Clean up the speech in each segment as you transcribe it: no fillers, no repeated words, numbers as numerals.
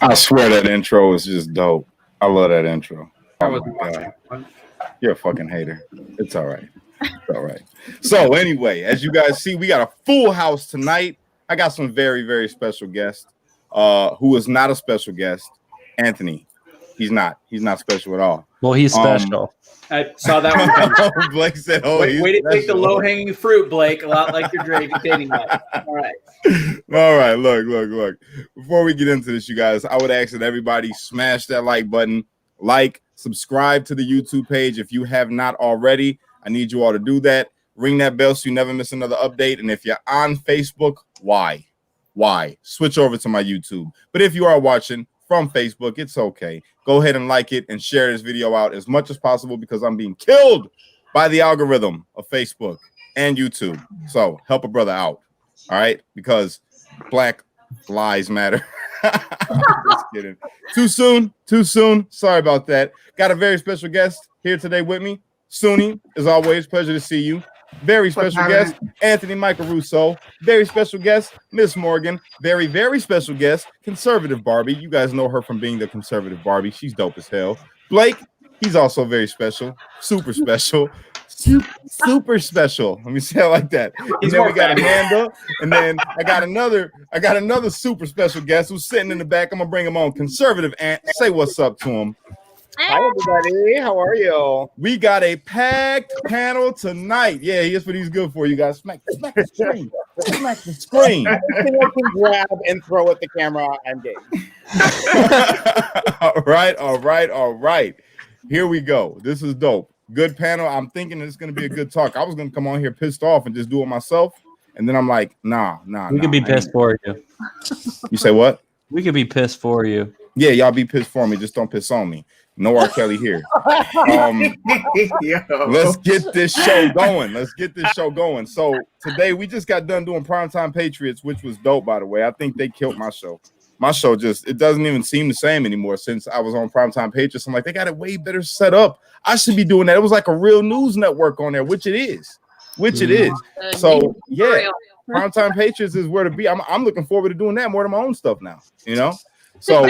I swear that intro is just dope. I love that intro. I Oh wasn't my watching. god, you're a fucking hater. It's all right. It's all right. So anyway, as you guys see, we got a full house tonight. I got some very, very special guests. Who is not a special guest, Anthony. He's not. He's not special at all. Well, he's special. I saw that one. Blake said, "Oh, way to take the special." low-hanging fruit, Blake. A lot like your dating life. All right. All right. Look. Before we get into this, you guys, I would ask that everybody smash that like button, subscribe to the YouTube page if you have not already. I need you all to do that. Ring that bell so you never miss another update. And if you're on Facebook, why? Switch over to my YouTube. But if you are watching from Facebook, it's okay. Go ahead and like it and share this video out as much as possible because I'm being killed by the algorithm of Facebook and YouTube. So help a brother out. All right, because Black Lives Matter. Just kidding. Too soon. Sorry about that. Got a very special guest here today with me. Suni, as always, pleasure to see you. Very special guest, Anthony Michael Russo. Very special guest, Miss Morgan. Very, very special guest, Conservative Barbie. You guys know her from being the Conservative Barbie. She's dope as hell. Blake, he's also very special. Super special. Super special. Let me say it like that. And then we got Amanda, and then I got another super special guest who's sitting in the back. I'm gonna bring him on. Conservative Ant. Say what's up to him. Hi everybody, how are you? We got a packed panel tonight. Yeah, here's what he's good for. You guys smack the screen. Smack the screen. Anything I can grab and throw at the camera, I'm game. All right. Here we go. This is dope. Good panel. I'm thinking it's gonna be a good talk. I was gonna come on here pissed off and just do it myself, and then I'm like, nah. We could be pissed for you. You say what? We could be pissed for you. Yeah, y'all be pissed for me. Just don't piss on me. No R. Kelly here. Let's get this show going. So today we just got done doing Primetime Patriots, which was dope, by the way. I think they killed my show. My show it doesn't even seem the same anymore since I was on Primetime Patriots. I'm like, they got it way better set up. I should be doing that. It was like a real news network on there, which it is. So yeah, Primetime Patriots is where to be. I'm looking forward to doing that more than my own stuff now, you know? So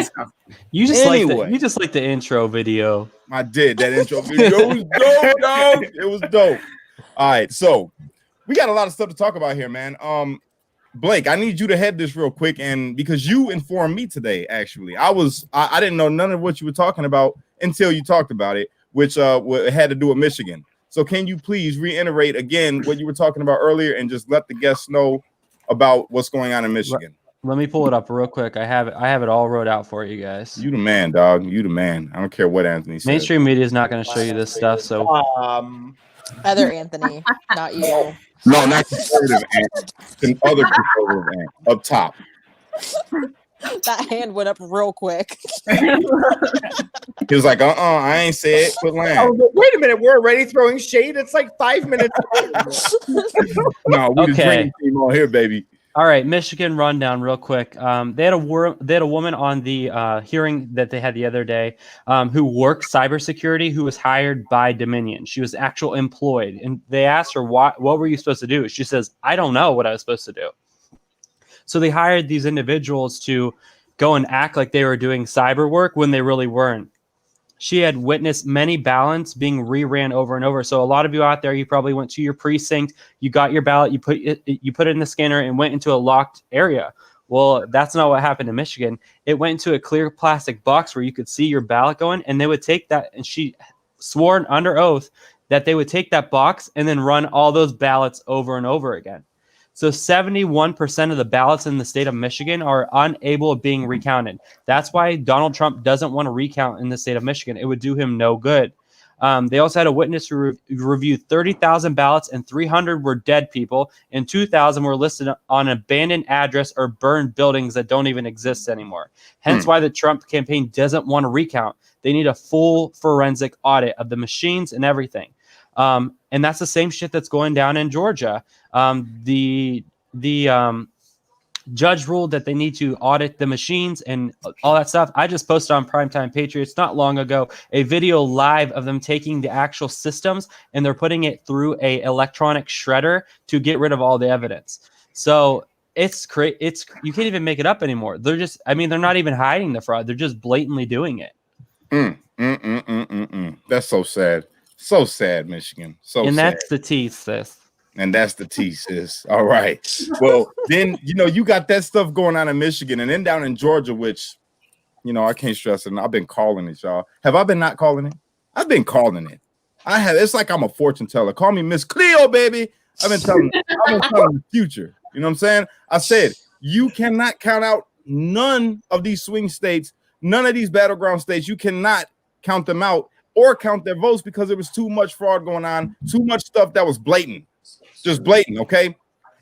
you just like the intro video. I did. That intro video was dope, dog. It was dope. All right, so we got a lot of stuff to talk about here, man. Blake, I need you to head this real quick, and because you informed me today, actually, I didn't know none of what you were talking about until you talked about it, which had to do with Michigan. So can you please reiterate again what you were talking about earlier and just let the guests know about what's going on in Michigan? Let me pull it up real quick. I have it all wrote out for you guys. You the man, dog. You the man. I don't care what Anthony says. Mainstream media is not going to show you this stuff. So other Anthony, not you. No, not conservative Ant. Other conservative Ant up top. That hand went up real quick. He was like, I ain't said quit lying. Oh, wait a minute, we're already throwing shade. It's like 5 minutes. No, we the dream team on here, baby. All right, Michigan rundown real quick. They had a woman on the hearing that they had the other day who worked cybersecurity, who was hired by Dominion. She was actual employed, and they asked her, what were you supposed to do? She says, I don't know what I was supposed to do. So they hired these individuals to go and act like they were doing cyber work when they really weren't. She had witnessed many ballots being reran over and over. So a lot of you out there, you probably went to your precinct, you got your ballot, you put it in the scanner and went into a locked area. Well, that's not what happened in Michigan. It went into a clear plastic box where you could see your ballot going, and they would take that, and she swore under oath that they would take that box and then run all those ballots over and over again. So 71% of the ballots in the state of Michigan are unable of being recounted. That's why Donald Trump doesn't want to recount in the state of Michigan. It would do him no good. They also had a witness who reviewed 30,000 ballots, and 300 were dead people, and 2,000 were listed on abandoned address or burned buildings that don't even exist anymore. Hence why the Trump campaign doesn't want to recount. They need a full forensic audit of the machines and everything. And that's the same shit that's going down in Georgia. The judge ruled that they need to audit the machines and all that stuff. I just posted on Primetime Patriots not long ago a video live of them taking the actual systems and they're putting it through a electronic shredder to get rid of all the evidence. So it's you can't even make it up anymore. They're just, I mean, they're not even hiding the fraud. They're just blatantly doing it. That's so sad. So sad, Michigan. So and sad. That's the tea, sis. And that's the tea, sis. All right. Well, then, you got that stuff going on in Michigan and then down in Georgia, which, I can't stress it. And I've been calling it, y'all. Have I been not calling it? I've been calling it. I have. It's like I'm a fortune teller. Call me Miss Cleo, baby. I've been telling the future. You know what I'm saying? I said, you cannot count out none of these swing states, none of these battleground states. You cannot count them out or count their votes because there was too much fraud going on, too much stuff that was blatant. Just blatant, okay?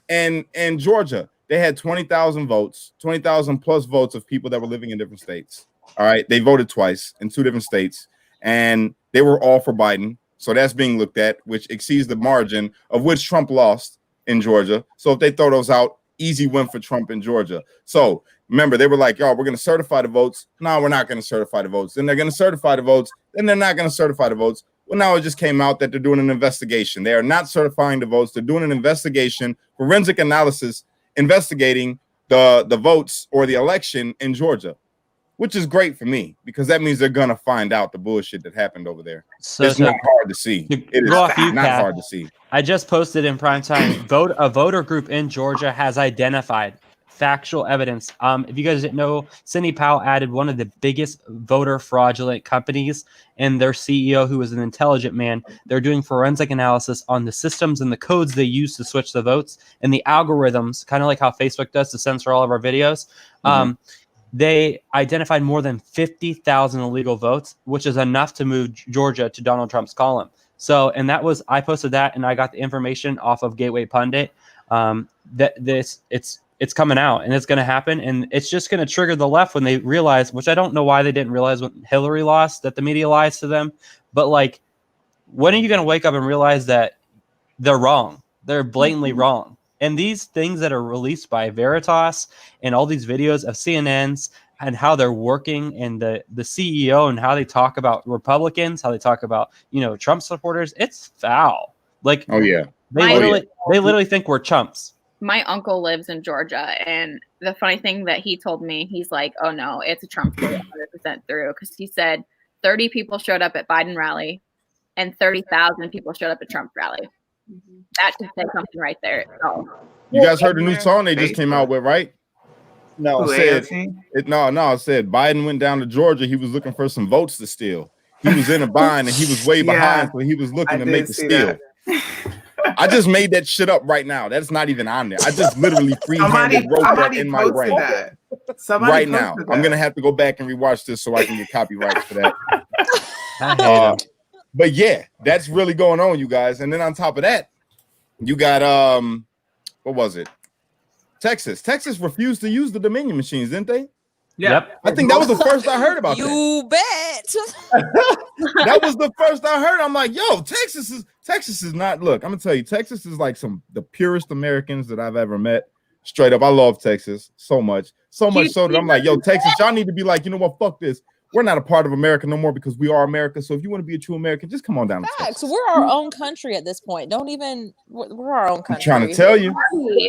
And Georgia, they had 20,000 votes, 20,000 plus votes of people that were living in different states. All right, they voted twice in 2 different states, and they were all for Biden. So that's being looked at, which exceeds the margin of which Trump lost in Georgia. So if they throw those out, easy win for Trump in Georgia. So remember, they were like, y'all, we're going to certify the votes. No, we're not going to certify the votes. Then they're going to certify the votes. Then they're not going to certify the votes. Well, now it just came out that they're doing an investigation. They are not certifying the votes. They're doing an investigation, forensic analysis, investigating the votes or the election in Georgia, which is great for me because that means they're going to find out the bullshit that happened over there. So it's not hard to see. It is not hard to see. I just posted in prime time, a voter group in Georgia has identified factual evidence. If you guys didn't know, Sidney Powell added one of the biggest voter fraudulent companies and their CEO, who was an intelligent man. They're doing forensic analysis on the systems and the codes they use to switch the votes and the algorithms, kind of like how Facebook does to censor all of our videos. They identified more than 50,000 illegal votes, which is enough to move Georgia to Donald Trump's column. So, and I posted that, and I got the information off of Gateway Pundit. It's coming out, and it's going to happen, and it's just going to trigger the left when they realize, which I don't know why they didn't realize when Hillary lost, that the media lies to them. But like, when are you going to wake up and realize that they're wrong? They're blatantly wrong. And these things that are released by Veritas and all these videos of CNN's and how they're working, and the CEO and how they talk about Republicans, how they talk about, Trump supporters, it's foul. Like, oh yeah, they literally think we're chumps. My uncle lives in Georgia, and the funny thing that he told me, he's like, oh no, it's a Trump 100% through, because he said 30 people showed up at Biden rally and 30,000 people showed up at Trump rally. That should say something right there. So, you guys heard the new song they just came out with, right? No, it said Biden went down to Georgia. He was looking for some votes to steal. He was in a bind and he was way behind, so he was looking to make a steal. I just made that shit up right now. That's not even on there. I just literally freehanded wrote that in my brain right now. I'm gonna have to go back and rewatch this so I can get copyrights for that. But yeah, that's really going on, you guys. And then on top of that, you got what was it? Texas. Texas refused to use the Dominion machines, didn't they? Yeah. Yep. I think that was the first I heard about that. You bet. That was the first I heard. I'm like, yo, Texas is not. Look, I'm gonna tell you, Texas is like the purest Americans that I've ever met. Straight up, I love Texas so much so that I'm like, yo, Texas, y'all need to be like, you know what, fuck this. We're not a part of America no more because we are America. So if you want to be a true American, just come on down to Texas. So we're our own country at this point. We're our own country. I'm trying to tell you. There's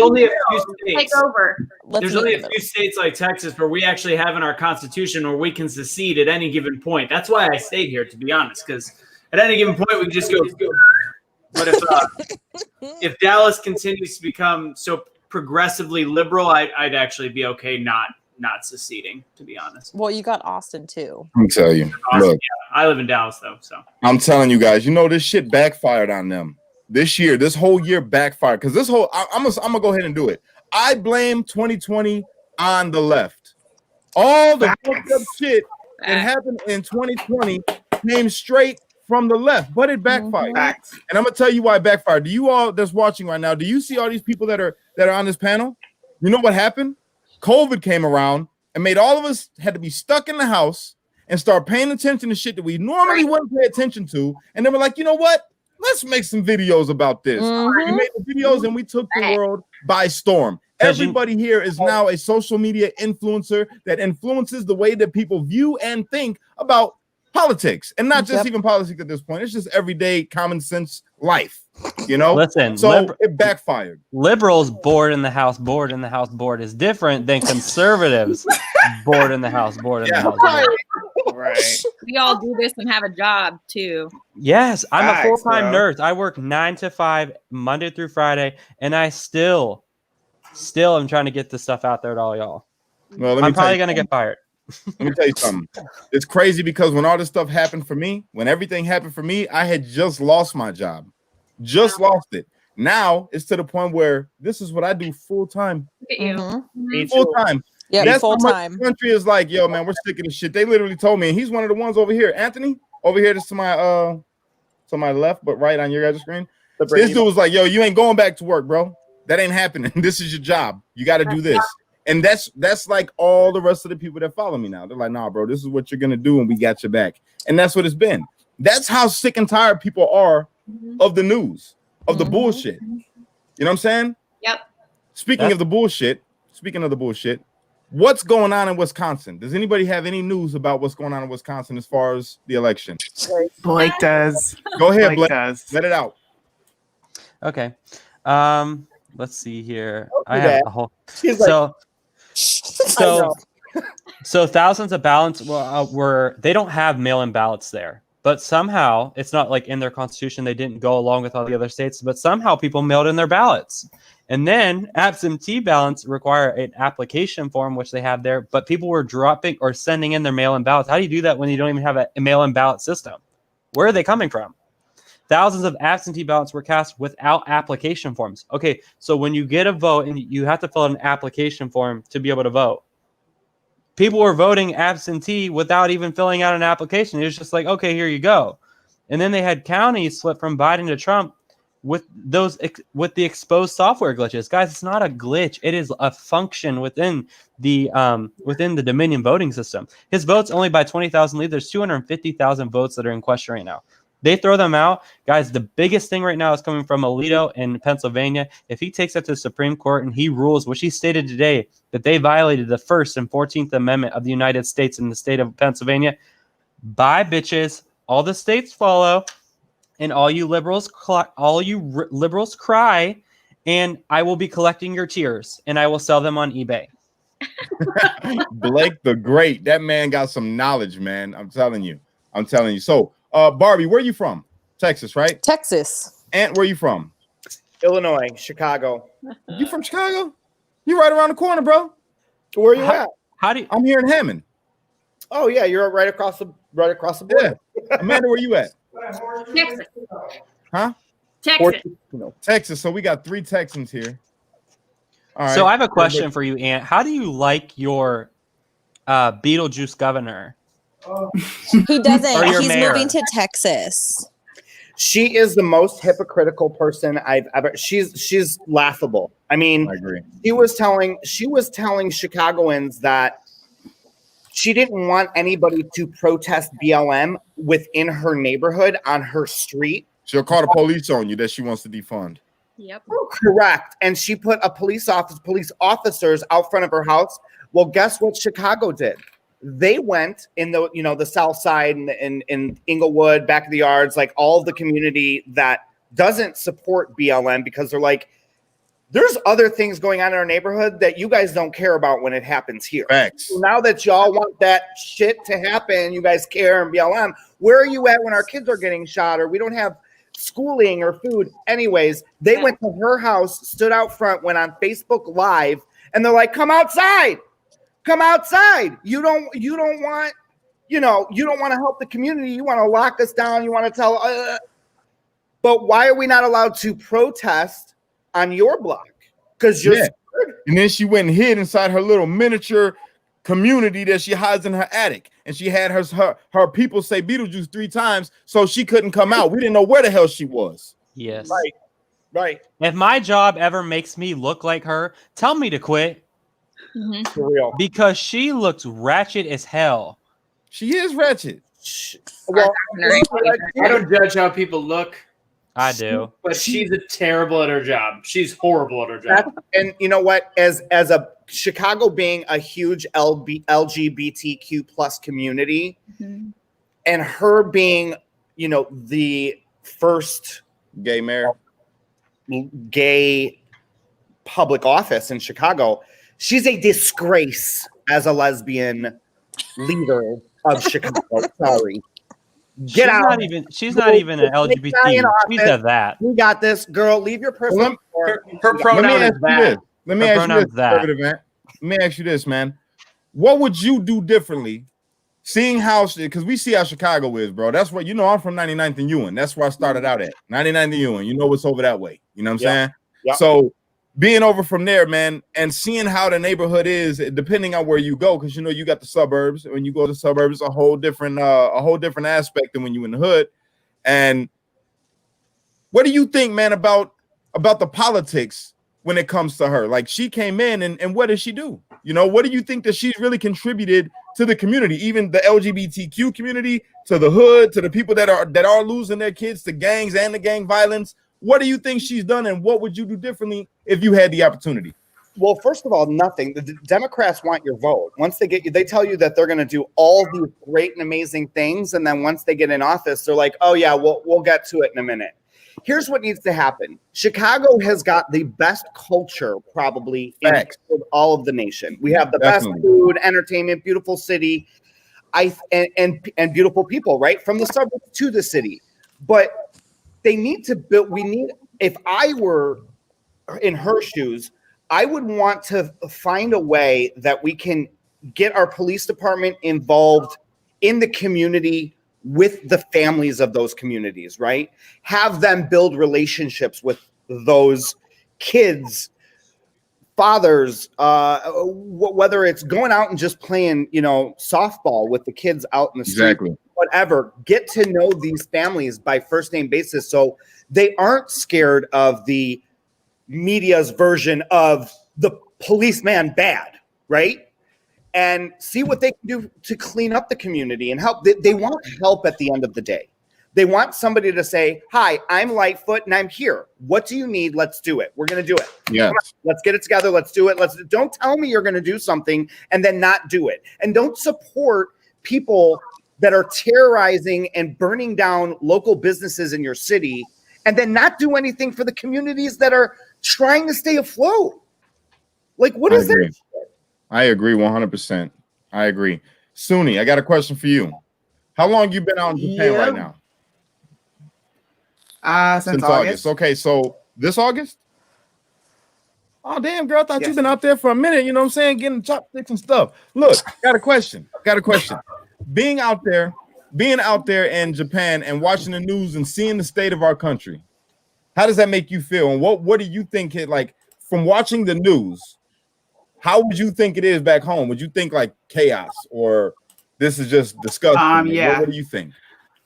only a few states. Take over. There's only a few states like Texas where we actually have in our constitution where we can secede at any given point. That's why I stayed here, to be honest, because at any given point we can just go. But if Dallas continues to become so progressively liberal, I'd actually be okay not seceding, to be honest. Well, you got Austin too. I'm telling you. Austin, look, yeah, I live in Dallas though, so I'm telling you guys, this shit backfired on them this year. This whole year backfired because I'm gonna go ahead and do it. I blame 2020 on the left. All the fucked up shit that happened in 2020 came straight from the left, but it backfired. And I'm gonna tell you why it backfired. Do you all that's watching right now? Do you see all these people that are on this panel? You know what happened? COVID came around and made all of us had to be stuck in the house and start paying attention to shit that we normally wouldn't pay attention to. And then we're like, you know what? Let's make some videos about this. We made the videos and we took the world by storm. Everybody here is now a social media influencer that influences the way that people view and think about politics, and not just even politics at this point. It's just everyday common sense life, you know. Listen, so it backfired. Liberals bored in the house, bored in the house, bored is different than conservatives bored in the house, bored in the house. Right. We all do this and have a job too. Yes, I'm a Facts, full-time bro. nurse. I work 9 to 5, Monday through Friday, and I still am trying to get this stuff out there to all y'all. Well, I'm probably gonna get fired. Let me tell you something. It's crazy because when all this stuff happened for me, when everything happened for me, I had just lost my job. Just lost it. Now it's to the point where this is what I do full time. Look at you. Mhm. Full time. Yeah, That's full how much time. the country is like, yo, man, we're sick of this shit. They literally told me, and he's one of the ones over here, Anthony, over here to my left, but right on your guys' screen. This dude was like, yo, you ain't going back to work, bro. That ain't happening. This is your job. You got to do this. And that's like all the rest of the people that follow me now. They're like, nah, bro, this is what you're gonna do, and we got your back. And that's what it's been. That's how sick and tired people are of the news, of the bullshit. You know what I'm saying? Yep. Speaking of the bullshit, what's going on in Wisconsin? Does anybody have any news about what's going on in Wisconsin as far as the election? Blake does. Go ahead, Blake. Does. Let it out. Okay. Let's see here. I have that. a whole She's like, so thousands of ballots were they don't have mail-in ballots there, but somehow it's not like in their constitution they didn't go along with all the other states, but somehow people mailed in their ballots. And then absentee ballots require an application form, which they have there, but people were dropping or sending in their mail-in ballots. How do you do that when you don't even have a mail-in ballot system? Where are they coming from? Thousands of absentee ballots were cast without application forms. Okay, so when you get a vote and you have to fill out an application form to be able to vote, people were voting absentee without even filling out an application. It was just like, okay, here you go. And then they had counties flip from Biden to Trump with the exposed software glitches. Guys, it's not a glitch. It is a function within the Dominion voting system. His vote's only by 20,000 lead. There's 250,000 votes that are in question right now. They throw them out. Guys, the biggest thing right now is coming from Alito in Pennsylvania. If he takes that to the Supreme Court and he rules, which he stated today, that they violated the 1st and 14th Amendment of the United States in the state of Pennsylvania, bye, bitches. All the states follow, and all you liberals cry, and I will be collecting your tears, and I will sell them on eBay. Blake the Great. That man got some knowledge, man. I'm telling you. So, Barbie, where are you from? Texas, right? Texas. Ant, where are you from? Illinois, Chicago. You from Chicago? You right around the corner, bro. Where are you at? How do you? I'm here in Hammond. Oh yeah, you're right across the border. Yeah. Amanda, where you at? Texas. Huh? Texas. Texas. So we got 3 Texans here. All right. So I have a question for you, Ant. How do you like your Beetlejuice governor? He doesn't. Or your He's mayor. moving to Texas. She is the most hypocritical person I've ever. She's laughable. I mean, I agree. she was telling Chicagoans that she didn't want anybody to protest BLM within her neighborhood on her street. She'll call the police on you that she wants to defund. Yep. Correct. And she put a police officers out front of her house. Well, guess what Chicago did? They went in the South Side and in Inglewood, back of the yards, like all of the community that doesn't support BLM because they're like, there's other things going on in our neighborhood that you guys don't care about when it happens here. Facts. So now that y'all want that shit to happen, you guys care in BLM. Where are you at when our kids are getting shot or we don't have schooling or food? Anyways, they went to her house, stood out front, went on Facebook Live, and they're like, come outside. Come outside. You don't want to help the community. You want to lock us down. You want to tell. But why are we not allowed to protest on your block? Because you're scared. And then she went and hid inside her little miniature community that she hides in her attic. And she had her people say Beetlejuice 3 times so she couldn't come out. We didn't know where the hell she was. Yes. Right. If my job ever makes me look like her, tell me to quit. Mm-hmm. For real. Because she looks ratchet as hell. She is ratchet. Well, I don't judge how people look, I do. but she's terrible at her job. She's horrible at her job. and you know what? As a Chicago being a huge LGBTQ plus community, and her being, the first Gay mayor. gay public office in Chicago, she's a disgrace as a lesbian leader of Chicago. Sorry. Get out. She's not even an LGBT. She's a that. We got this, girl. Leave your personal. Her pronoun is that. Let me ask you this, conservative man. Let me ask you this, man. What would you do differently, seeing how? Because we see how Chicago is, bro. That's what I'm from 99th and Ewan. That's where I started out at 99th and Ewan. You know what's over that way. You know what I'm saying? Yeah. So being over from there, man, and seeing how the neighborhood is, depending on where you go, because you got the suburbs. When you go to the suburbs, a whole different aspect than when you're in the hood. And what do you think, man, about the politics when it comes to her? Like, she came in and what did she do? What do you think that she's really contributed to the community, even the LGBTQ community, to the hood, to the people that are losing their kids to gangs and the gang violence? What do you think she's done, and what would you do differently if you had the opportunity? Well, first of all, nothing. The Democrats want your vote. Once they get you, they tell you that they're going to do all these great and amazing things, and then once they get in office, they're like, "Oh yeah, we'll get to it in a minute." Here's what needs to happen. Chicago has got the best culture probably in all of the nation. We have the best food, entertainment, beautiful city, and beautiful people, right? From the suburbs to the city. But they need to build, if I were in her shoes, I would want to find a way that we can get our police department involved in the community with the families of those communities, right? Have them build relationships with those kids, fathers, whether it's going out and just playing, softball with the kids out in the street, whatever. Get to know these families by first name basis, so they aren't scared of the media's version of the policeman bad, right? And see what they can do to clean up the community and help. They want help at the end of the day. They want somebody to say, "Hi, I'm Lightfoot and I'm here. What do you need? Let's do it. We're going to do it. Yeah. Let's get it together. Let's do it. Don't tell me you're going to do something and then not do it. And don't support people that are terrorizing and burning down local businesses in your city and then not do anything for the communities that are trying to stay afloat." Like, what is that? I agree 100%. I agree. Suni, I got a question for you. How long you been out in Japan right now? Since August. Okay, so this August? Oh, damn, girl, I thought you've been out there for a minute, you know what I'm saying? Getting chopsticks and stuff. Look, got a question. Being out there in Japan and watching the news and seeing the state of our country, how does that make you feel? And what do you think from watching the news? How would you think it is back home? Would you think like chaos, or this is just disgusting? Yeah. What do you think?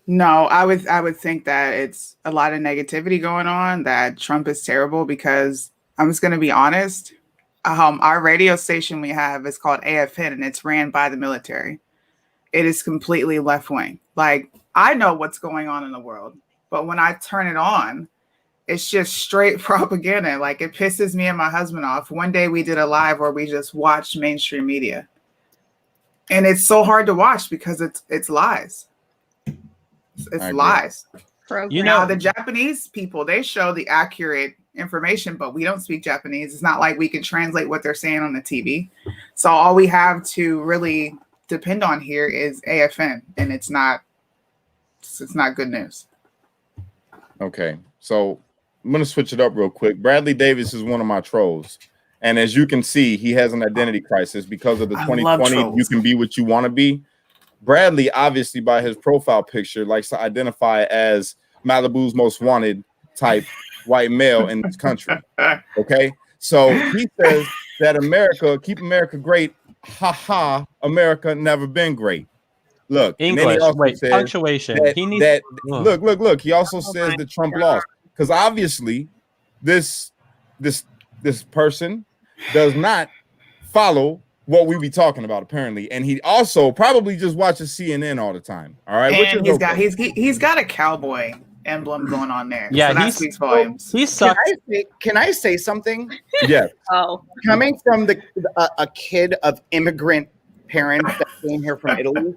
No, I would think that it's a lot of negativity going on, that Trump is terrible, because I'm just going to be honest. Our radio station we have is called AFN, and it's ran by the military. It is completely left wing. Like, I know what's going on in the world, but when I turn it on, it's just straight propaganda. Like, it pisses me and my husband off. One day we did a live where we just watched mainstream media, and it's so hard to watch because it's lies. It's lies. The Japanese people, they show the accurate information, but we don't speak Japanese. It's not like we can translate what they're saying on the TV. So all we have to really depend on here is AFN, and it's not good news. Okay, so I'm going to switch it up real quick. Bradley Davis is one of my trolls. And as you can see, he has an identity crisis because of the 2020 you can be what you want to be. Bradley, obviously, by his profile picture, likes to identify as Malibu's most wanted type white male in this country. Okay? So he says that America, keep America great. Ha ha, America never been great. Look, English, punctuation. Look. He also says that Trump lost. Because obviously, this person does not follow what we be talking about, apparently, and he also probably just watches CNN all the time. All right, and he's got a cowboy emblem going on there. Yeah, so that speaks volumes. He sucks. Can I say something? Yeah. Coming from a kid of immigrant parents that came here from Italy,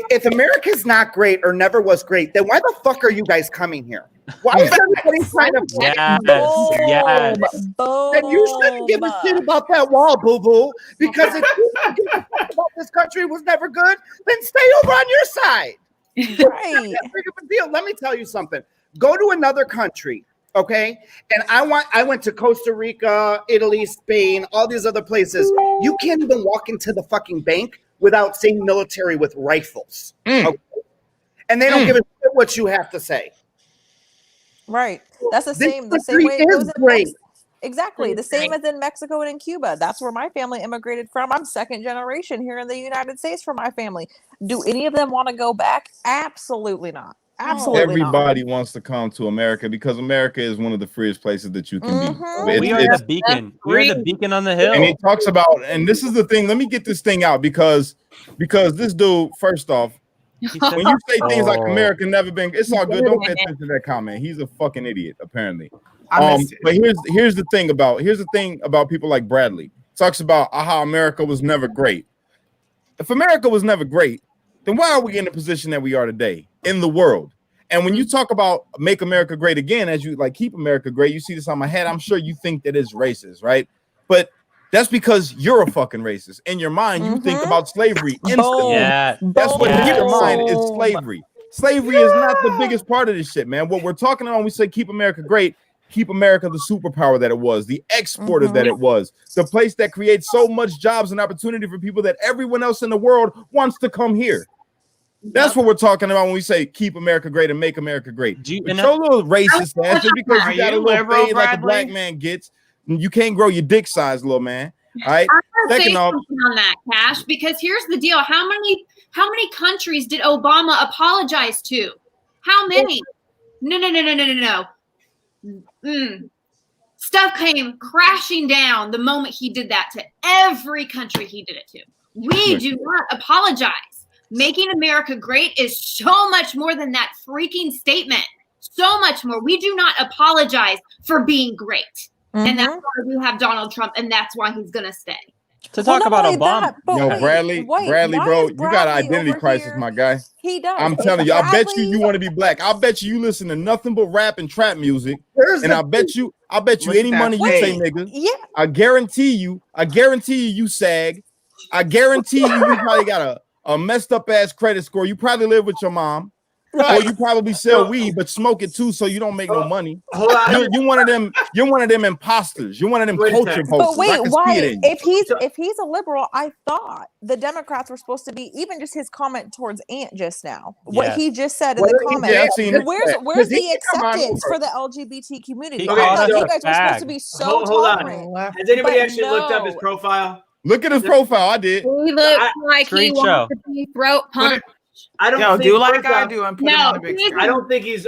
if America's not great or never was great, then why the fuck are you guys coming here? Why is everybody trying to? Yes. And you shouldn't give a shit about that wall, boo boo. Because if you don't give a shit about this country was never good, then stay over on your side. Right. That's big of a deal. Let me tell you something. Go to another country, okay? And I went to Costa Rica, Italy, Spain, all these other places. You can't even walk into the fucking bank without seeing military with rifles. Okay? And they don't give a shit what you have to say. Right. That's the This same country way it is goes in great. Exactly. The same as in Mexico and in Cuba. That's where my family immigrated from. I'm second generation here in the United States for my family. Do any of them want to go back? Absolutely not. Absolutely Everybody wants to come to America because America is one of the freest places that you can be. We are the beacon. We are the beacon on the hill. And he talks about, and this is the thing. Let me get this thing out because this dude, first off, when you say things like America never been, it's all good. Don't pay attention to that comment. He's a fucking idiot, apparently. But here's the thing about people like Bradley. Talks about how America was never great. If America was never great, then why are we in the position that we are today in the world? And when you talk about make America great again, as you like keep America great, you see this on my head. I'm sure you think that it's racist, right? But that's because you're a fucking racist. In your mind, you think about slavery instantly. Yeah. That's what in your mind is slavery. Slavery is not the biggest part of this shit, man. What we're talking about when we say keep America great, keep America the superpower that it was, the exporter that it was, the place that creates so much jobs and opportunity for people that everyone else in the world wants to come here. That's what we're talking about when we say keep America great and make America great. But your little racist ass, just because you got a little fade like a black man gets, you can't grow your dick size, little man. All right. I'm gonna say something on that, Cash, because here's the deal: how many countries did Obama apologize to? How many? No. Stuff came crashing down the moment he did that to every country he did it to. We do not apologize. Making America great is so much more than that freaking statement. So much more. We do not apologize for being great. And that's why we have Donald Trump, and that's why he's going to stay. To talk about Obama. Bradley, bro, you got an identity crisis, my guy. He does. I'm telling you, I bet you want to be black. I bet you listen to nothing but rap and trap music. And I bet you any money you say, nigga. Yeah. I guarantee you, you sag. I guarantee you probably got a messed up ass credit score. You probably live with your mom. Or you probably sell weed, but smoke it too, so you don't make no money. You're one of them. You're one of them imposters. You're one of them culture posters. But wait, why? If he's a liberal, I thought the Democrats were supposed to be even just his comment towards Ant just now. What he just said in the comment. Where's the acceptance for the LGBT community? I thought you guys were supposed to be so tolerant. Has anybody actually looked up his profile? Look at his profile. I did. He looks like he wants to be throat punched. I don't Yo, think do like I do and put him on the big screen. I don't think he's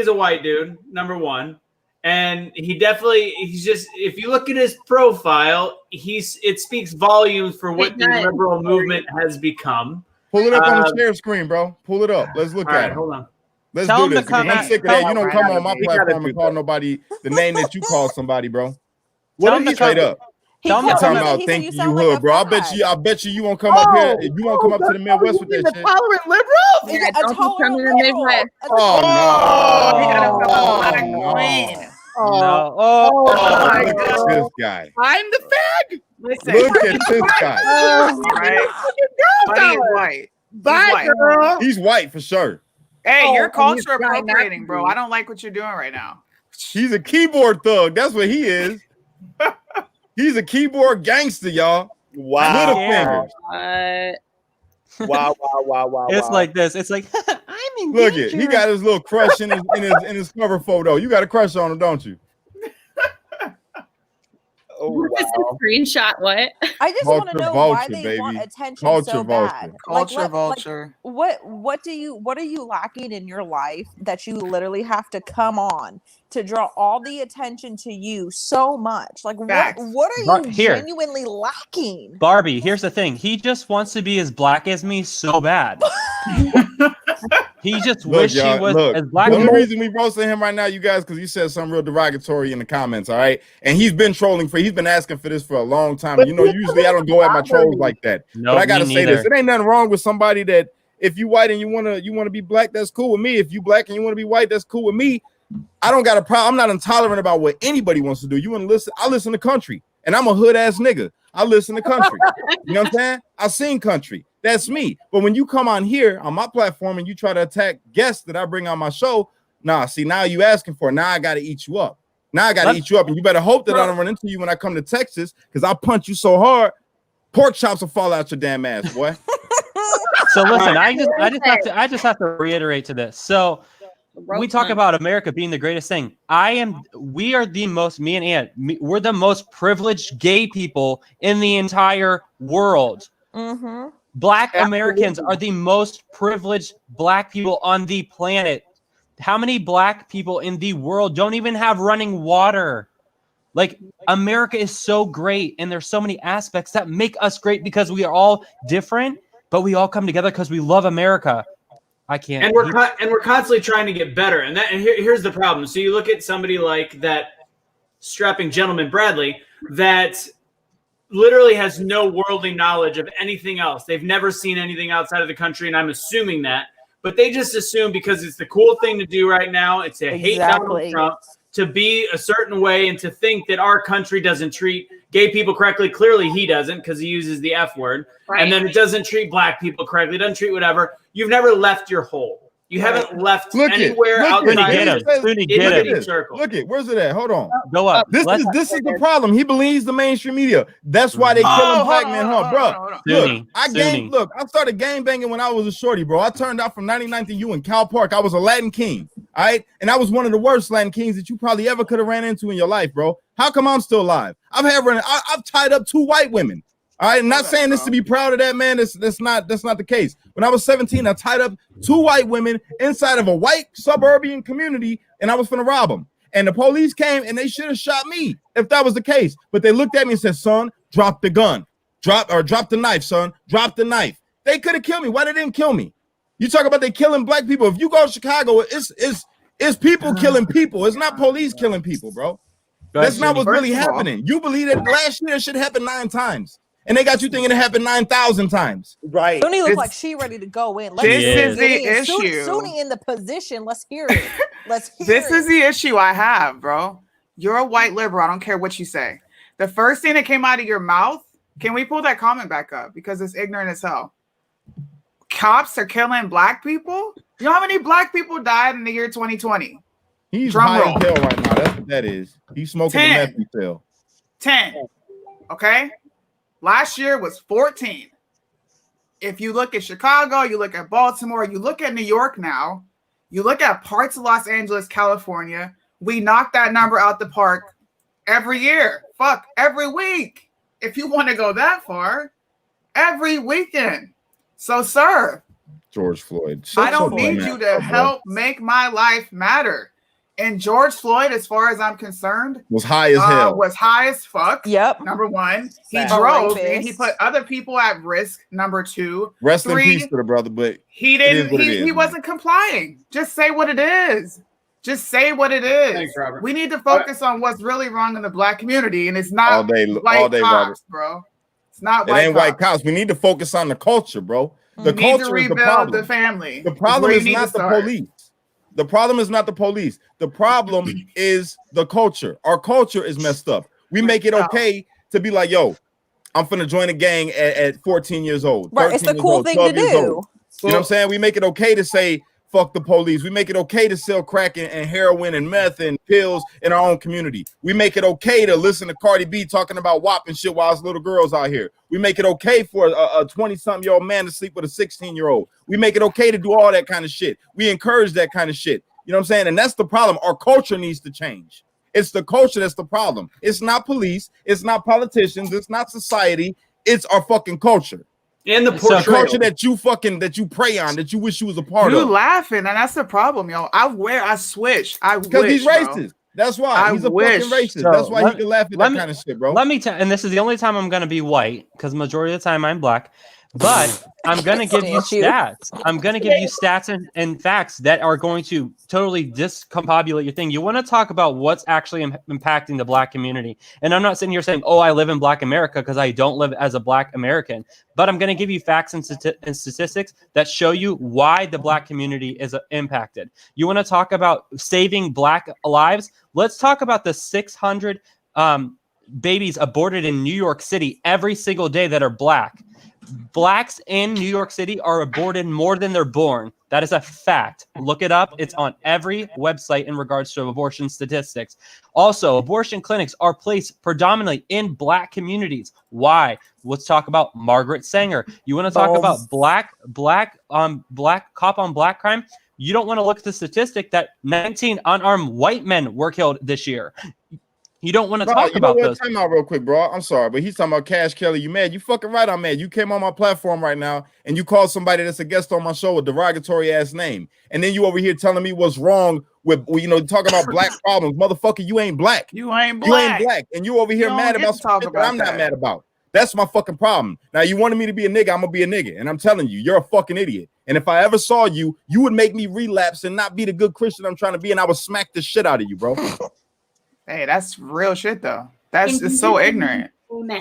a white dude, number one. And he's just, if you look at his profile, it speaks volumes for what the liberal movement has become. Pull it up on the share screen, bro. Pull it up. Let's look at it. Hold on. Let's do this. I'm sick of that. You don't come on my platform and call nobody the name that you call somebody, bro. What did he straight up? I'm talking about thank you, hood, bro. I bet you won't come up here. You won't come up to the Midwest with that shit. Tolerant liberal? Yeah, don't come to the Midwest. Look at this guy. I'm the fag. Listen. Look at this guy. Buddy is white. Bye, girl. He's white for sure. Hey, you're culture appropriating, bro. I don't like what you're doing right now. He's a keyboard thug. That's what he is. He's a keyboard gangster, y'all. Wow. Little fingers. Wow. It's like this. It's like I'm in Look danger. it. He got his little crush in his cover photo. You got a crush on him, don't you? Just a screenshot. What? I just want to know why they want attention so bad. Culture vulture. What are you lacking in your life that you literally have to come on to draw all the attention to you so much? Like what are you genuinely lacking? Barbie, here's the thing. He just wants to be as black as me so bad. He just wish he was as black. The only reason we roasting him right now, you guys, because you said something real derogatory in the comments, all right? And he's been trolling he's been asking for this for a long time. And, usually I don't go at my trolls like that. But I gotta say this. It ain't nothing wrong with somebody that If you white and you wanna be black, that's cool with me. If you black and you want to be white, that's cool with me. I don't got a problem. I'm not intolerant about what anybody wants to do. You want to listen? I listen to country, and I'm a hood ass nigga. I listen to country. You know what I'm saying? I sing country. That's me. But when you come on here on my platform and you try to attack guests that I bring on my show, now you asking for it. Now I got to eat you up. Now I got to eat you up, and you better hope that I don't run into you when I come to Texas, because I'll punch you so hard, pork chops will fall out your damn ass, boy. So listen, I just have to reiterate to this. So we talk about America being the greatest thing. We are the most, me and Ant, we're the most privileged gay people in the entire world. Mm-hmm. Black Americans are the most privileged black people on the planet. How many black people in the world don't even have running water? Like, America is so great, and there's so many aspects that make us great because we are all different, but we all come together because we love America. I can't. And we're constantly trying to get better. And here's the problem. So you look at somebody like that strapping gentleman Bradley that literally has no worldly knowledge of anything else. They've never seen anything outside of the country, and I'm assuming that. But they just assume because it's the cool thing to do right now, it's to hate Donald Trump, to be a certain way, and to think that our country doesn't treat gay people correctly. Clearly he doesn't, because he uses the F word. Right. And then it doesn't treat black people correctly. It doesn't treat whatever. You've never left your hole. You haven't left anywhere outside the circle. Look it. Where's it at? Hold on. Go up. This is the problem. He believes the mainstream media. That's why they killing black men, bro. Look, I started gang banging when I was a shorty, bro. I turned out from 99th and U in Cal Park. I was a Latin king, all right? And I was one of the worst Latin kings that you probably ever could have ran into in your life, bro. How come I'm still alive? I've tied up 2 white women. All right, I'm not saying this to be proud of that, man. That's not the case. When I was 17, I tied up 2 white women inside of a white suburban community, and I was finna rob them. And the police came, and they should have shot me if that was the case. But they looked at me and said, "Son, drop the gun, drop the knife, son, drop the knife." They could have killed me. Why they didn't kill me? You talk about they killing black people. If you go to Chicago, it's people killing people. It's not police killing people, bro. That's not what's really happening. You believe that last year shit happened 9 times. And they got you thinking it happened 9,000 times. Right. Suni looks like she ready to go in. This is the issue. Suni in the position. Let's hear it. This is the issue I have, bro. You're a white liberal. I don't care what you say. The first thing that came out of your mouth, can we pull that comment back up? Because it's ignorant as hell. Cops are killing black people? You know how many black people died in the year 2020? He's high as hell right now. That's what that is. He's smoking the meth pill. 10. Okay? Last year was 14. If you look at Chicago, you look at Baltimore, you look at New York now, you look at parts of Los Angeles, California, we knock that number out the park every year. Fuck, every week. If you want to go that far, every weekend. So, sir, George Floyd. I don't need you to help make my life matter. And George Floyd, as far as I'm concerned, was high as hell. Was high as fuck. Yep. Number 1, he drove and he put other people at risk. Number 2, rest in peace to the brother, but he didn't. He wasn't complying. Just say what it is. Just say what it is. Thanks, Robert. We need to focus on what's really wrong in the black community, and it's not all day, cops, Robert. Bro. It's not. It ain't white cops. We need to focus on the culture, bro. The culture is the problem. The family. The problem is not the police. The problem is not the police. The problem is the culture. Our culture is messed up. We make it okay to be like, yo, I'm finna join a gang at 14 years old. Right, it's the cool thing to do. You know what I'm saying? We make it okay to say, fuck the police. We make it okay to sell crack and heroin and meth and pills in our own community. We make it okay to listen to Cardi B talking about WAP and shit while there's little girls out here. We make it okay for a 20-something-year-old man to sleep with a 16-year-old. We make it okay to do all that kind of shit. We encourage that kind of shit. You know what I'm saying? And that's the problem. Our culture needs to change. It's the culture that's the problem. It's not police. It's not politicians. It's not society. It's our fucking culture. And the culture that you prey on, that you wish you was a part of. You laughing, and that's the problem, yo. I switch. Because he's racist. That's why he's a fucking racist. So that's why he can laugh at that kind of shit, bro. Let me tell, and this is the only time I'm gonna be white, because majority of the time I'm black. But I'm going to give you stats. I'm going to give you stats and facts that are going to totally discombobulate your thing. You want to talk about what's actually impacting the Black community. And I'm not sitting here saying, oh, I live in Black America, because I don't live as a Black American. But I'm going to give you facts and statistics that show you why the Black community is impacted. You want to talk about saving Black lives? Let's talk about the 600 babies aborted in New York City every single day that are Black. Blacks in New York City are aborted more than they're born. That is a fact. Look it up. It's on every website in regards to abortion statistics. Also, abortion clinics are placed predominantly in Black communities. Why? Let's talk about Margaret Sanger. You want to talk about black cop on Black crime? You don't want to look at the statistic that 19 unarmed white men were killed this year. You don't want to talk about those. Time out real quick, bro. I'm sorry, but he's talking about Cash Kelly. You mad? You fucking right. I'm mad. You came on my platform right now and you called somebody that's a guest on my show a derogatory ass name, and then you over here telling me what's wrong with talking about Black problems, motherfucker. You ain't Black. You ain't Black, and you over here mad about something that I'm not mad about. That's my fucking problem. Now you wanted me to be a nigga, I'm gonna be a nigga, and I'm telling you, you're a fucking idiot. And if I ever saw you, you would make me relapse and not be the good Christian I'm trying to be, and I would smack the shit out of you, bro. Hey, that's real shit though. That's just so ignorant.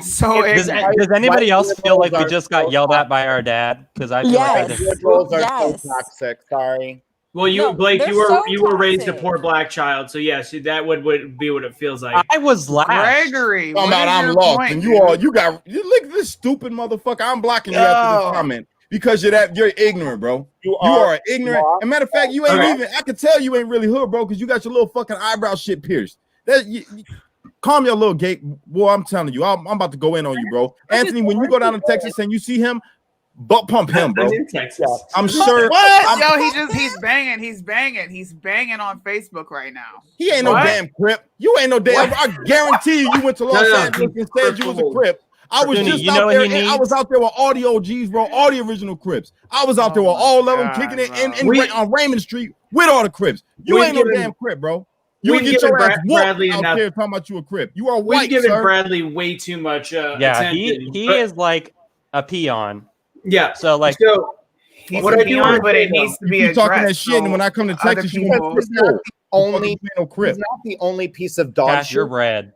So ignorant. Does anybody else feel like we just got yelled at by our dad? Because I feel like liberals are so toxic. Sorry. Well, Blake, you were raised a poor Black child, so yes, that would be what it feels like. I was last. Gregory, I'm lost, and you look at this stupid motherfucker. I'm blocking you after this comment. Because you're ignorant, bro. You are ignorant. As a matter of fact, you ain't even. I can tell you ain't really hood, bro, because you got your little fucking eyebrow shit pierced. Calm your little gate, boy. I'm telling you, I'm about to go in on you, bro. Anthony, when you go down to Texas and you see him, butt pump him, bro. I'm sure. What? He's banging on Facebook right now. He ain't no damn Crip. You ain't no damn. I guarantee you went to Los Angeles and said you was a Crip. I was just out there. I was out there with all the OGs, bro, all the original Crips. I was out there with all of them kicking it on Raymond Street with all the Crips. You ain't no damn Crip, bro. You would get your ass Bradley out there talking about you a Crip. You are white, We've given Bradley way too much attention. He is like a peon. Yeah. So he's what a peon, but it needs to be addressed. Talking that shit, and when I come to Texas, he's not the only piece of dog shit your bread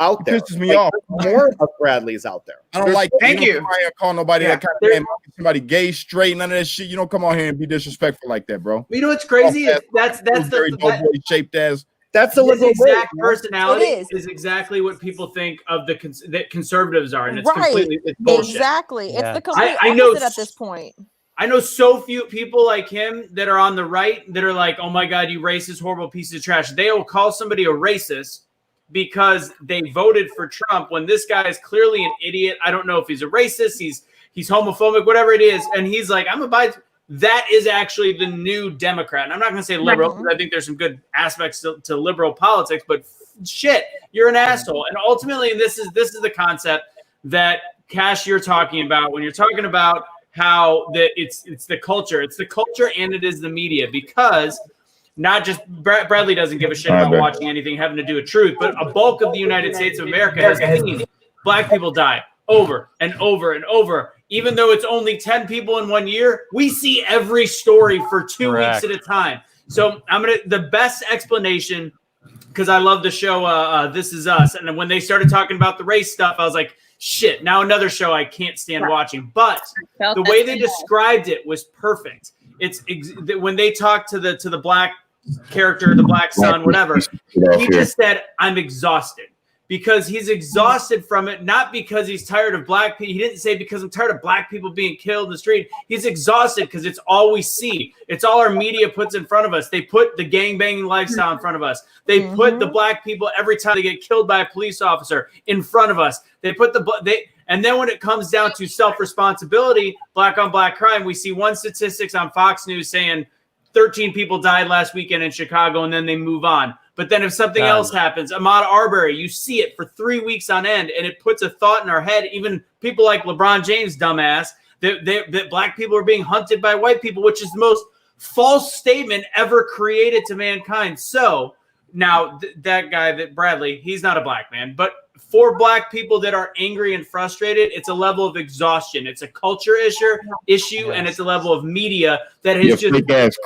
out there. It pisses me off. More of Bradley's out there. I don't like. Thank you. I call nobody that kind of name. Somebody gay, straight, none of that shit. You don't come on here and be disrespectful like that, bro. You know what's crazy? That's the shaped as. That's the exact personality is exactly what people think of that conservatives are, and it's completely bullshit. Exactly, it's the complete opposite at this point. I know so few people like him that are on the right that are like, "Oh my god, you racist, horrible piece of trash." They will call somebody a racist because they voted for Trump when this guy is clearly an idiot. I don't know if he's a racist, he's homophobic, whatever it is, and he's like, "I'm a Biden." That is actually the new Democrat. And I'm not going to say liberal because I think there's some good aspects to liberal politics, but shit, you're an asshole. And ultimately, this is the concept that Cash you're talking about when you're talking about how it's the culture. It's the culture and it is the media, because not just Bradley doesn't give a shit about watching anything having to do with truth, but a bulk of the United States of America has seen Black people die over and over and over. Even though it's only 10 people in 1 year, we see every story for 2 weeks at a time. So the best explanation, because I love the show This Is Us. And when they started talking about the race stuff, I was like, shit, now another show I can't stand watching. But the way they described it was perfect. It's when they talked to the Black character, the Black son, whatever, he just said, I'm exhausted. Because he's exhausted from it, not because he's tired of Black people. He didn't say because I'm tired of Black people being killed in the street. He's exhausted because it's all we see. It's all our media puts in front of us. They put the gangbanging lifestyle in front of us. They put the Black people every time they get killed by a police officer in front of us. They put and then when it comes down to self-responsibility, Black on Black crime, we see one statistics on Fox News saying 13 people died last weekend in Chicago, and then they move on. But then if something else happens, Ahmaud Arbery, you see it for 3 weeks on end, and it puts a thought in our head, even people like LeBron James, dumbass, that Black people are being hunted by white people, which is the most false statement ever created to mankind. So Now, that guy, that Bradley, he's not a black man, but for black people that are angry and frustrated, it's a level of exhaustion. It's a culture issue, and it's a level of media that has just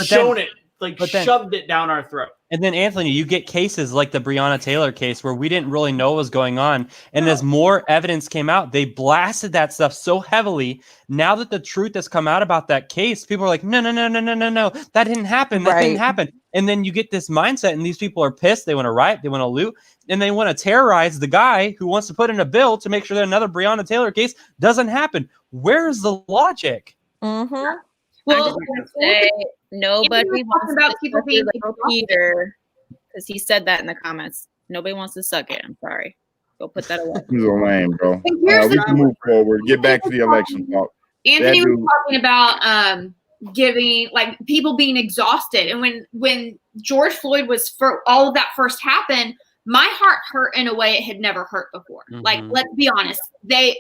shown it, like shoved it down our throat. And then, Anthony, you get cases like the Breonna Taylor case where we didn't really know what was going on. And as more evidence came out, they blasted that stuff so heavily. Now that the truth has come out about that case, people are like, no, that didn't happen. That didn't happen. And then you get this mindset, and these people are pissed. They want to riot. They want to loot. And they want to terrorize the guy who wants to put in a bill to make sure that another Breonna Taylor case doesn't happen. Where's the logic? Mm-hmm. Well, say nobody wants about people being Peter, because he said that in the comments. Nobody wants to suck it. I'm sorry. Go put that away. He's a lame, bro. We can move forward. Get back to the election talk. Anthony was talking about giving, like, people being exhausted, and when George Floyd was all of that first happened, my heart hurt in a way it had never hurt before. Mm-hmm. Like, let's be honest, they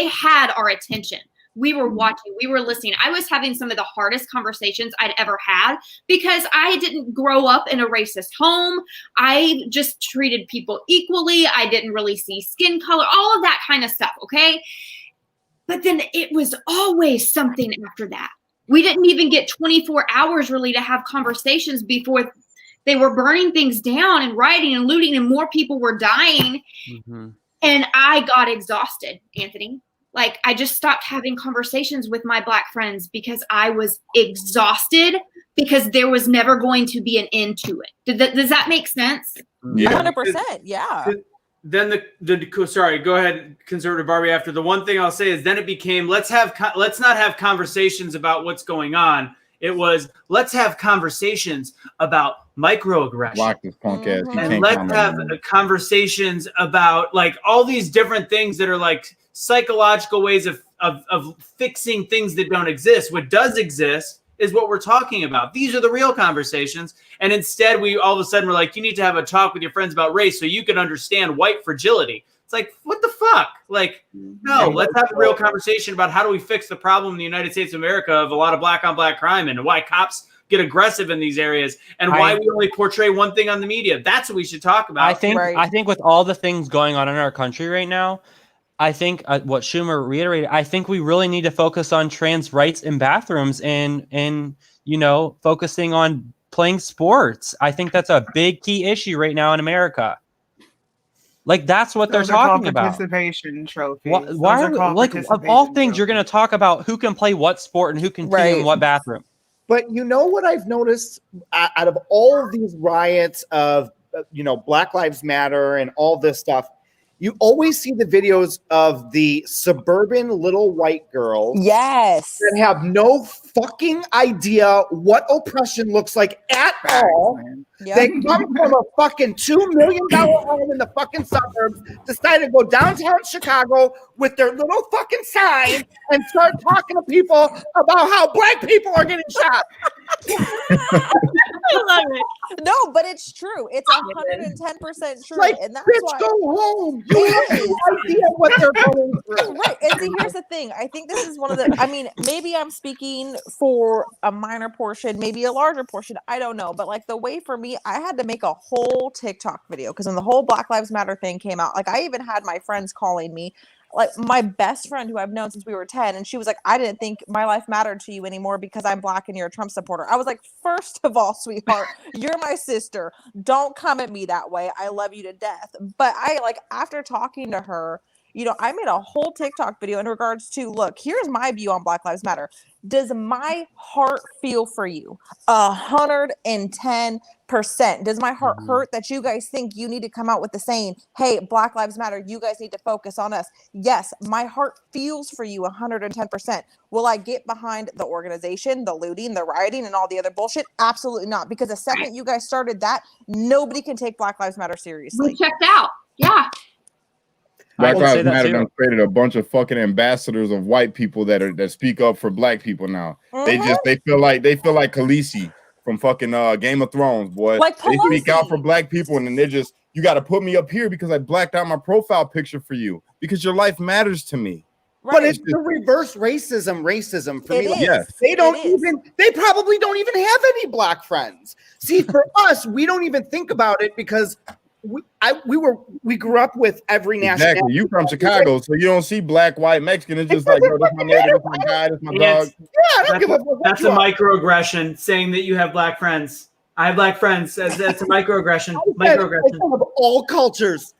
had our attention. We were watching, we were listening. I was having some of the hardest conversations I'd ever had because I didn't grow up in a racist home. I just treated people equally. I didn't really see skin color, all of that kind of stuff, okay? But then it was always something after that. We didn't even get 24 hours really to have conversations before they were burning things down and rioting and looting, and more people were dying. Mm-hmm. And I got exhausted, Anthony. Like, I just stopped having conversations with my black friends because I was exhausted because there was never going to be an end to it. Does that make sense? Yeah. 100%. Yeah. Then sorry, go ahead, Conservative Barbie. After the one thing I'll say is then it became, let's not have conversations about what's going on. It was, let's have conversations about microaggression. Lock this punk ass. And let's have conversations about, like, all these different things that are like psychological ways of fixing things that don't exist. What does exist is what we're talking about. These are the real conversations. And instead, we all of a sudden we're like, you need to have a talk with your friends about race so you can understand white fragility. It's like, what the fuck? Like, no, let's have a real conversation about how do we fix the problem in the United States of America of a lot of black on black crime and why cops get aggressive in these areas and why we only portray one thing on the media. That's what we should talk about. I think with all the things going on in our country right now, I think what Schumer reiterated, I think we really need to focus on trans rights in bathrooms and focusing on playing sports. I think that's a big key issue right now in America. Like, that's what they're talking about. Participation trophies. Why are like, of all things, you're going to talk about who can play what sport and who can pee in what bathroom? But you know what I've noticed out of all of these riots of Black Lives Matter and all this stuff, you always see the videos of the suburban little white girls. Yes. That have no fucking idea what oppression looks like at all. Yep. They come from a fucking $2 million home in the fucking suburbs, decide to go downtown Chicago with their little fucking sign and start talking to people about how black people are getting shot. I love it. No, but it's true. It's 110% true. Like, and that's bitch, why go home. You have no idea what they're going through. Right. And see, here's the thing. I think this is one of the, I mean, maybe I'm speaking for a minor portion, maybe a larger portion. I don't know. But like the way for me, I had to make a whole TikTok video because when the whole Black Lives Matter thing came out, like I even had my friends calling me, like my best friend who I've known since we were 10. And she was like, I didn't think my life mattered to you anymore because I'm black and you're a Trump supporter. I was like, first of all, sweetheart, you're my sister. Don't come at me that way. I love you to death. But after talking to her, I made a whole TikTok video in regards to, look, here's my view on Black Lives Matter. Does my heart feel for you? 110%. Does my heart hurt that you guys think you need to come out with the saying, hey, Black Lives Matter, you guys need to focus on us? Yes, my heart feels for you 110%. Will I get behind the organization, the looting, the rioting, and all the other bullshit? Absolutely not. Because the second you guys started that, nobody can take Black Lives Matter seriously. We checked out. Yeah. Black Lives Matter done created a bunch of fucking ambassadors of white people that speak up for black people now. They feel like Khaleesi from fucking Game of Thrones, boy. Like they speak out for black people, and then they're just, you got to put me up here because I blacked out my profile picture for you because your life matters to me. But it's the reverse racism for me. Like, yes. They probably don't even have any black friends. See, for us, we don't even think about it because we grew up with every national. Exactly. You from Chicago, so you don't see black, white, Mexican. It's just like, bro, that's my neighbor, that's my guy, that's my dog. Yeah, I don't give a fuck. That's a microaggression, saying that you have black friends. I have black friends. That's a microaggression. Of all cultures.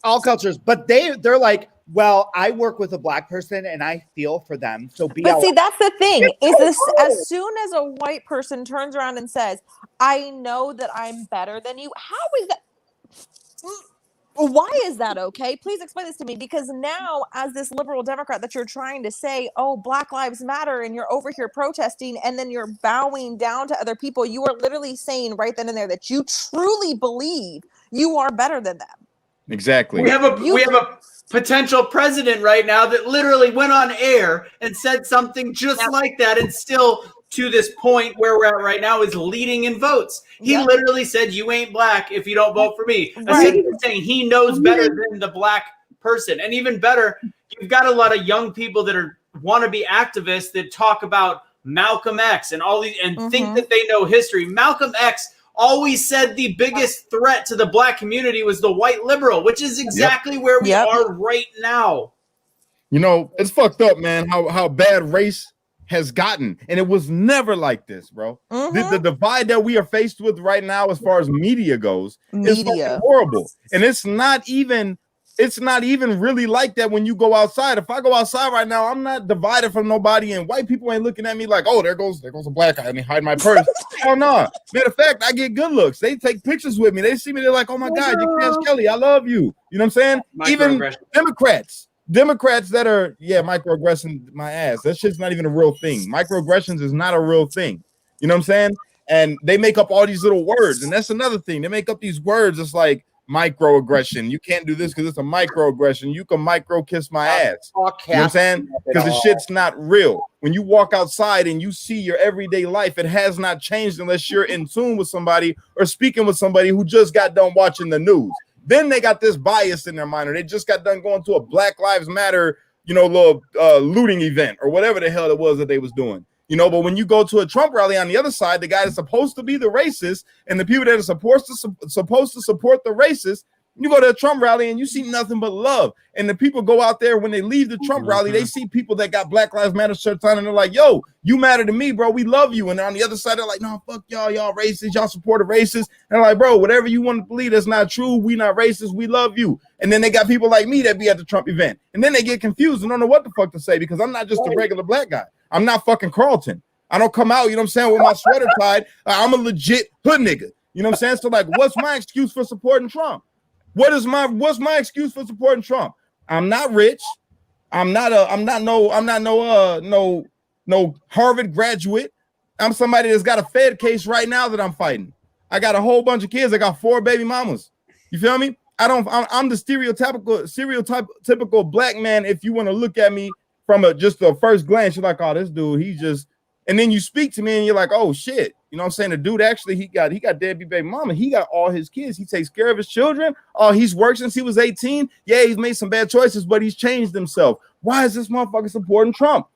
All cultures. But they're like, well, I work with a black person and I feel for them. So But see, that's the thing. Is this as soon as a white person turns around and says, I know that I'm better than you, how is that? Why is that okay? Please explain this to me, because now as this liberal Democrat that you're trying to say, oh, Black Lives Matter, and you're over here protesting and then you're bowing down to other people, you are literally saying right then and there that you truly believe you are better than them. Exactly. We have a potential president right now that literally went on air and said something just like that, and still to this point where we're at right now is leading in votes. He literally said, you ain't black if you don't vote for me. Essentially saying he knows better than the black person. And even better, you've got a lot of young people that are wannabe activists that talk about Malcolm X and all these and think that they know history. Malcolm X always said the biggest threat to the black community was the white liberal, which is exactly where we are right now. You know, it's fucked up, man, how bad race has gotten. And it was never like this, bro. The divide that we are faced with right now as far as media goes is fucking horrible. And it's not even really like that when you go outside. If I go outside right now, I'm not divided from nobody, and white people ain't looking at me like, oh, there goes a black guy and he hide my purse. Oh no. Matter of fact, I get good looks. They take pictures with me. They see me, they're like, oh my God, you're Cash Kelly, I love you. You know what I'm saying? Even Democrats that are microaggression my ass. That shit's not even a real thing. Microaggressions is not a real thing. You know what I'm saying? And they make up all these little words, and that's another thing. They make up these words. It's like microaggression. You can't do this because it's a microaggression. You can micro kiss my ass. You know what I'm saying? Because the shit's not real. When you walk outside and you see your everyday life, it has not changed unless you're in tune with somebody or speaking with somebody who just got done watching the news. Then they got this bias in their mind, or they just got done going to a Black Lives Matter, little looting event or whatever the hell it was that they was doing. But when you go to a Trump rally on the other side, the guy that's supposed to be the racist and the people that are supposed to support the racist, you go to a Trump rally and you see nothing but love. And the people go out there when they leave the Trump rally, they see people that got Black Lives Matter shirts on and they're like, yo, you matter to me, bro. We love you. And on the other side, they're like, no, fuck y'all racist. Y'all support a racist. And they're like, bro, whatever you want to believe, that's not true. We not racist. We love you. And then they got people like me that be at the Trump event. And then they get confused and don't know what the fuck to say because I'm not just a regular black guy. I'm not fucking Carlton. I don't come out, with my sweater tied. I'm a legit hood nigga. You know what I'm saying? So like, what's my excuse for supporting Trump? What's my excuse for supporting Trump? I'm not rich. I'm not no Harvard graduate. I'm somebody that's got a Fed case right now that I'm fighting. I got a whole bunch of kids. I got 4 baby mamas. You feel me? I'm the stereotypical black man. If you want to look at me from just a first glance, you're like, oh, this dude, he just. And then you speak to me and you're like, oh shit. You know what I'm saying? The dude actually, he got deadbeat baby mama. He got all his kids. He takes care of his children. Oh, he's worked since he was 18. Yeah, he's made some bad choices, but he's changed himself. Why is this motherfucker supporting Trump?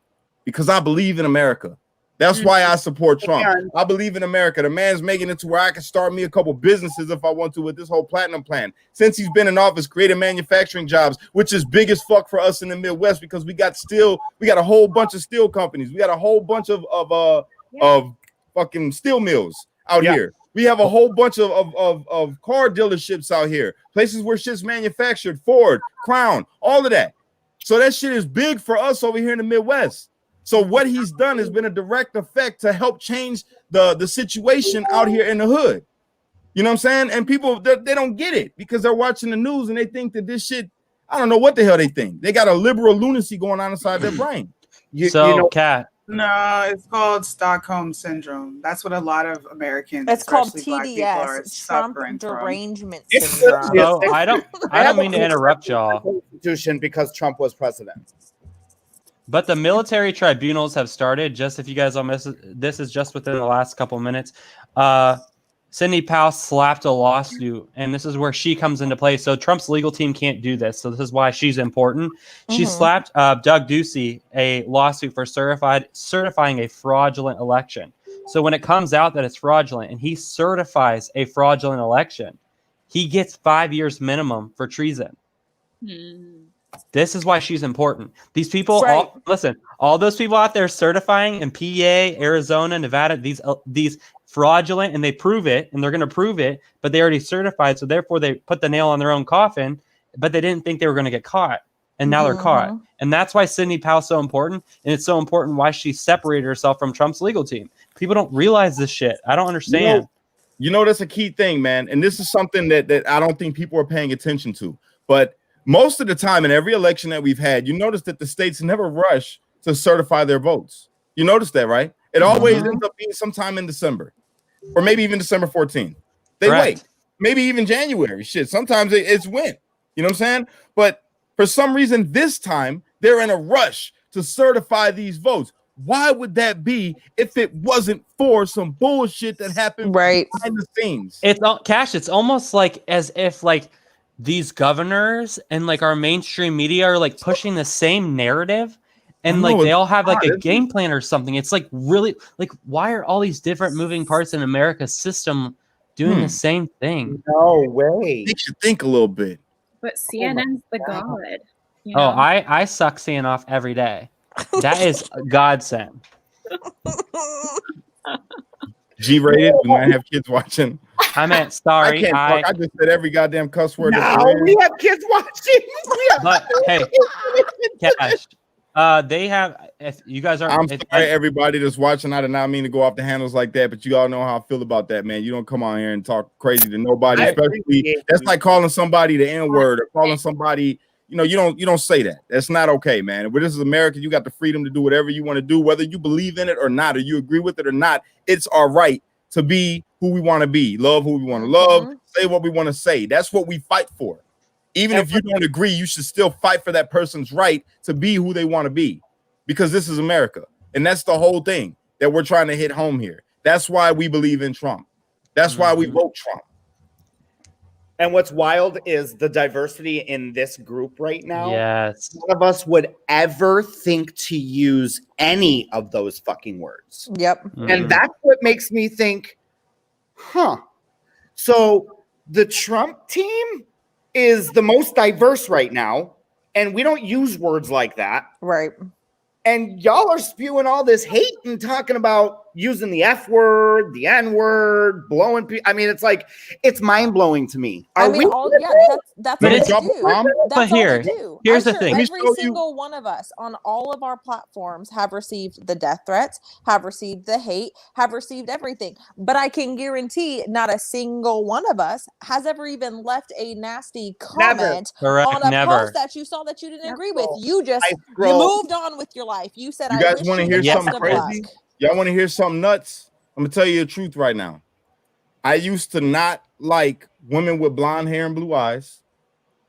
Because I believe in America. That's why I support Trump. I believe in America. The man's making it to where I can start me a couple businesses if I want to with this whole platinum plan. Since he's been in office, created manufacturing jobs, which is big as fuck for us in the Midwest because we got a whole bunch of steel companies. We got a whole bunch of fucking steel mills out here. We have a whole bunch of car dealerships out here, places where shit's manufactured, Ford, Crown, all of that. So that shit is big for us over here in the Midwest. So what he's done has been a direct effect to help change the situation out here in the hood. You know what I'm saying? And people, they don't get it because they're watching the news and they think that this shit, I don't know what the hell they think. They got a liberal lunacy going on inside their brain. Kat. No, it's called Stockholm Syndrome. That's what a lot of Americans, it's called TDS, Trump derangement syndrome. So I don't mean to interrupt y'all. Constitution because Trump was president. But the military tribunals have started. Just if you guys don't miss it, this is just within the last couple minutes. Sidney Powell slapped a lawsuit, and this is where she comes into play. So Trump's legal team can't do this. So this is why she's important. She slapped Doug Ducey a lawsuit for certifying a fraudulent election. So when it comes out that it's fraudulent and he certifies a fraudulent election, he gets 5 years minimum for treason. This is why she's important. These people, Right. all those people out there certifying in PA, Arizona, Nevada, these fraudulent, and they prove it, and they're going to prove it, but they already certified, so therefore they put the nail on their own coffin, but they didn't think they were going to get caught, and now they're caught. And that's why Sidney Powell's so important, and it's so important why she separated herself from Trump's legal team. People don't realize this shit. I don't understand. You know that's a key thing, man, and this is something that I don't think people are paying attention to. But most of the time in every election that we've had, you notice that the states never rush to certify their votes. You notice that, right? It always ends up being sometime in December. Or maybe even December 14th. They wait. Maybe even January. Shit. Sometimes it's when. You know what I'm saying? But for some reason, this time, they're in a rush to certify these votes. Why would that be if it wasn't for some bullshit that happened behind the scenes? It's Cash. It's almost like as if like these governors and like our mainstream media are like pushing the same narrative. And like they all have like a game plan or something. It's like really like why are all these different moving parts in America's system doing the same thing? No way. Makes you think a little bit. But CNN's the god. You know? Oh, I suck seeing off every day. That is a godsend. G-rated. We might have kids watching. I meant sorry. I just said every goddamn cuss word. No, we have kids watching. But hey, Cash. They have. If you guys are, I'm sorry, everybody that's watching. I did not mean to go off the handles like that, but you all know how I feel about that, man. You don't come on here and talk crazy to nobody, especially that's like calling somebody the N-word or calling somebody. You know, you don't say that. That's not okay, man. But this is America. You got the freedom to do whatever you want to do, whether you believe in it or not, or you agree with it or not. It's our right to be who we want to be, love who we want to love, say what we want to say. That's what we fight for. Even if you don't agree, you should still fight for that person's right to be who they want to be, because this is America. And that's the whole thing that we're trying to hit home here. That's why we believe in Trump. That's why we vote Trump. And what's wild is the diversity in this group right now. Yes. None of us would ever think to use any of those fucking words. Yep. And that's what makes me think, so the Trump team is the most diverse right now, and we don't use words like that. Right. And y'all are spewing all this hate and talking about using the F word, the N word, blowing people. I mean, it's like, it's mind blowing to me. That's all they do. That's all they do. Here's the thing. Every single one of us on all of our platforms have received the death threats, have received the hate, have received everything. But I can guarantee not a single one of us has ever even left a nasty comment on a post that you saw that you didn't agree with. You moved on with your life. You said, you guys want to hear something crazy? Y'all want to hear something nuts? I'm gonna tell you the truth right now. I used to not like women with blonde hair and blue eyes,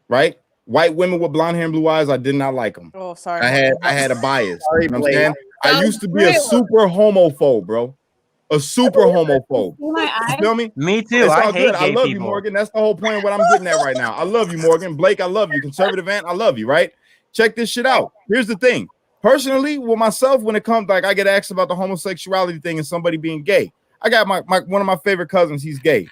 right? White women with blonde hair and blue eyes, I did not like them. Oh, sorry. I had a bias. You know what I'm saying? I used to be a super homophobe, bro. A super homophobe. You feel me? Me too. I love you, Morgan. That's the whole point of what I'm getting at right now. I love you, Morgan. Blake, I love you. Conservative Ant, I love you, right? Check this shit out. Here's the thing. Personally, with myself, when it comes, like I get asked about the homosexuality thing and somebody being gay. I got my one of my favorite cousins, he's gay.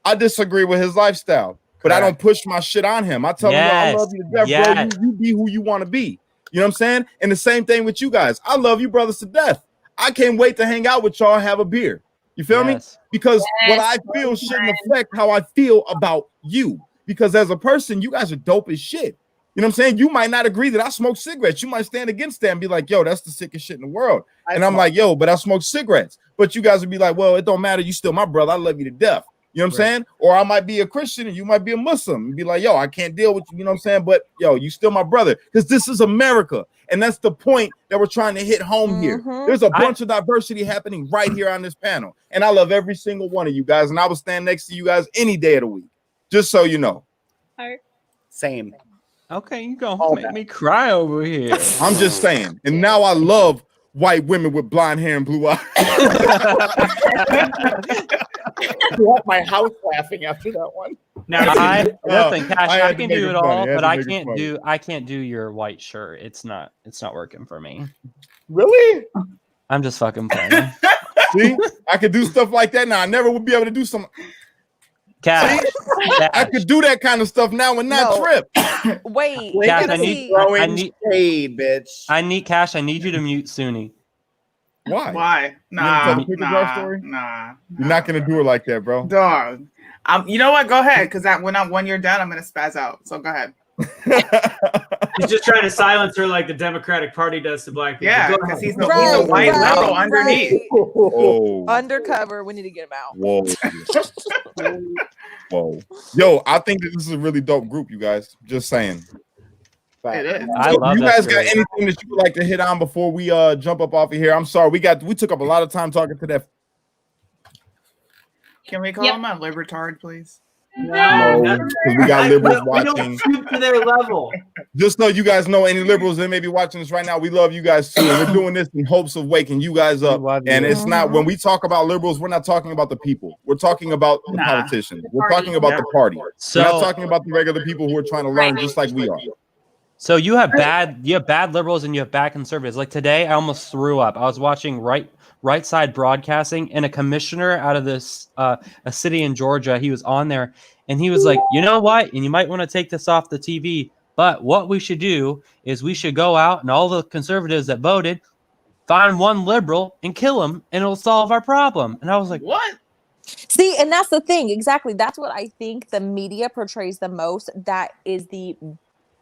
I disagree with his lifestyle, but I don't push my shit on him. I tell him, I love you to death, bro. You be who you want to be. You know what I'm saying? And the same thing with you guys. I love you brothers to death. I can't wait to hang out with y'all and have a beer. You feel me? Because what I feel shouldn't affect how I feel about you. Because as a person, you guys are dope as shit. You know what I'm saying? You might not agree that I smoke cigarettes. You might stand against that and be like, yo, that's the sickest shit in the world. And I'm like, yo, but I smoke cigarettes. But you guys would be like, well, it don't matter. You still my brother. I love you to death. You know what I'm saying? Or I might be a Christian and you might be a Muslim and be like, yo, I can't deal with you. You know what I'm saying? But yo, you still my brother, because this is America. And that's the point that we're trying to hit home here. There's a bunch of diversity happening right here on this panel. And I love every single one of you guys. And I will stand next to you guys any day of the week. Just so you know. Same. Okay, you gonna make me cry over here. I'm just saying. And now I love white women with blonde hair and blue eyes. You have my house laughing after that one. Now, listen, Cash, I can make do it it funny. all, but I make it can't funny. do your white shirt. It's not working for me. Really? I'm just fucking playing. See, I could do stuff like that now. I never would be able to do some. Cash, I could do that kind of stuff now and not trip. Wait, Cash, I need shade, bitch. I need you to mute Suni. Why? Why? Nah. You're not gonna do it like that, bro. Dog. You know what? Go ahead, because when you're done, I'm gonna spaz out. So go ahead. He's just trying to silence her like the Democratic Party does to black people. Yeah, because he's a white liberal underneath. Oh. Undercover. We need to get him out. Whoa. Whoa. Yo, I think that this is a really dope group, you guys. Just saying. It is. I love you that guys got series. anything that you would like to hit on before we jump up off of here? I'm sorry, we took up a lot of time talking to that. Can we call him a libertard, please? No, because we got liberals watching. We don't shoot to their level. Just so you guys know, any liberals that may be watching this right now, we love you guys too. And we're doing this in hopes of waking you guys up. And it's not, when we talk about liberals, we're not talking about the people. We're talking about the politicians. We're talking about the party. So, we're not talking about the regular people who are trying to learn just like we are. So you have bad liberals and you have bad conservatives. Like today, I almost threw up. I was watching Right Side Broadcasting, and a commissioner out of this a city in Georgia, he was on there, and he was like, you know what? And you might want to take this off the TV, but what we should do is we should go out and all the conservatives that voted, find one liberal and kill him, and it'll solve our problem. And I was like, what? See, and that's the thing. Exactly. That's what I think the media portrays the most. That is the